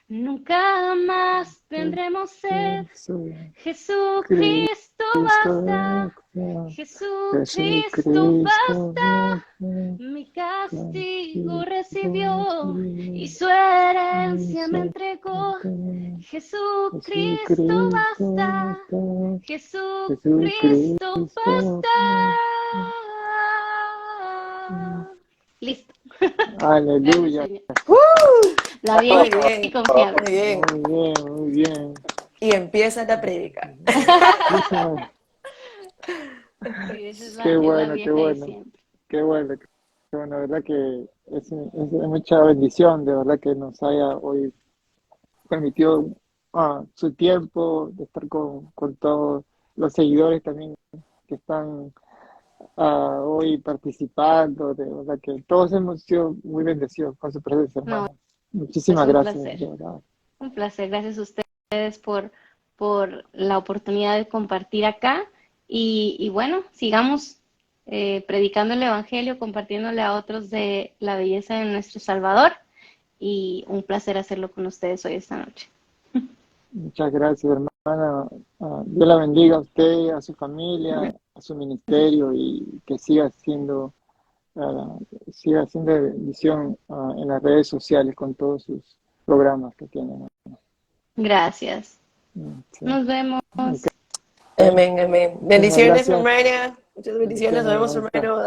nunca más tendremos sed. Jesucristo basta, Jesucristo basta. Mi castigo recibió y su herencia me entregó. Jesucristo basta, Jesucristo basta. Listo. Aleluya. La Muy vieja bien, y confiable. muy bien. Muy bien, muy bien. Y empieza la prédica. Sí, esa es Qué es la bueno, vieja qué de bueno, siempre. qué bueno, qué bueno, de verdad que es de mucha bendición, de verdad que nos haya hoy permitido su tiempo de estar con todos los seguidores también que están hoy participando, de verdad que todos hemos sido muy bendecidos con su presencia, No, hermano. es Muchísimas un gracias, placer. de verdad. Un placer. Gracias a ustedes por la oportunidad de compartir acá. Y bueno, sigamos predicando el Evangelio, compartiéndole a otros de la belleza de nuestro Salvador. Y un placer hacerlo con ustedes hoy esta noche. Muchas gracias, hermana. Dios la bendiga a usted, a su familia, a su ministerio y que ah, siga haciendo bendición en las redes sociales con todos sus programas que tienen. Gracias. Sí. Nos vemos. Ok. Amén, amén. Bueno, Bendiciones, gracias. hermana. Muchas bendiciones. Nos vemos, Bendiciones, hermanita. hermano.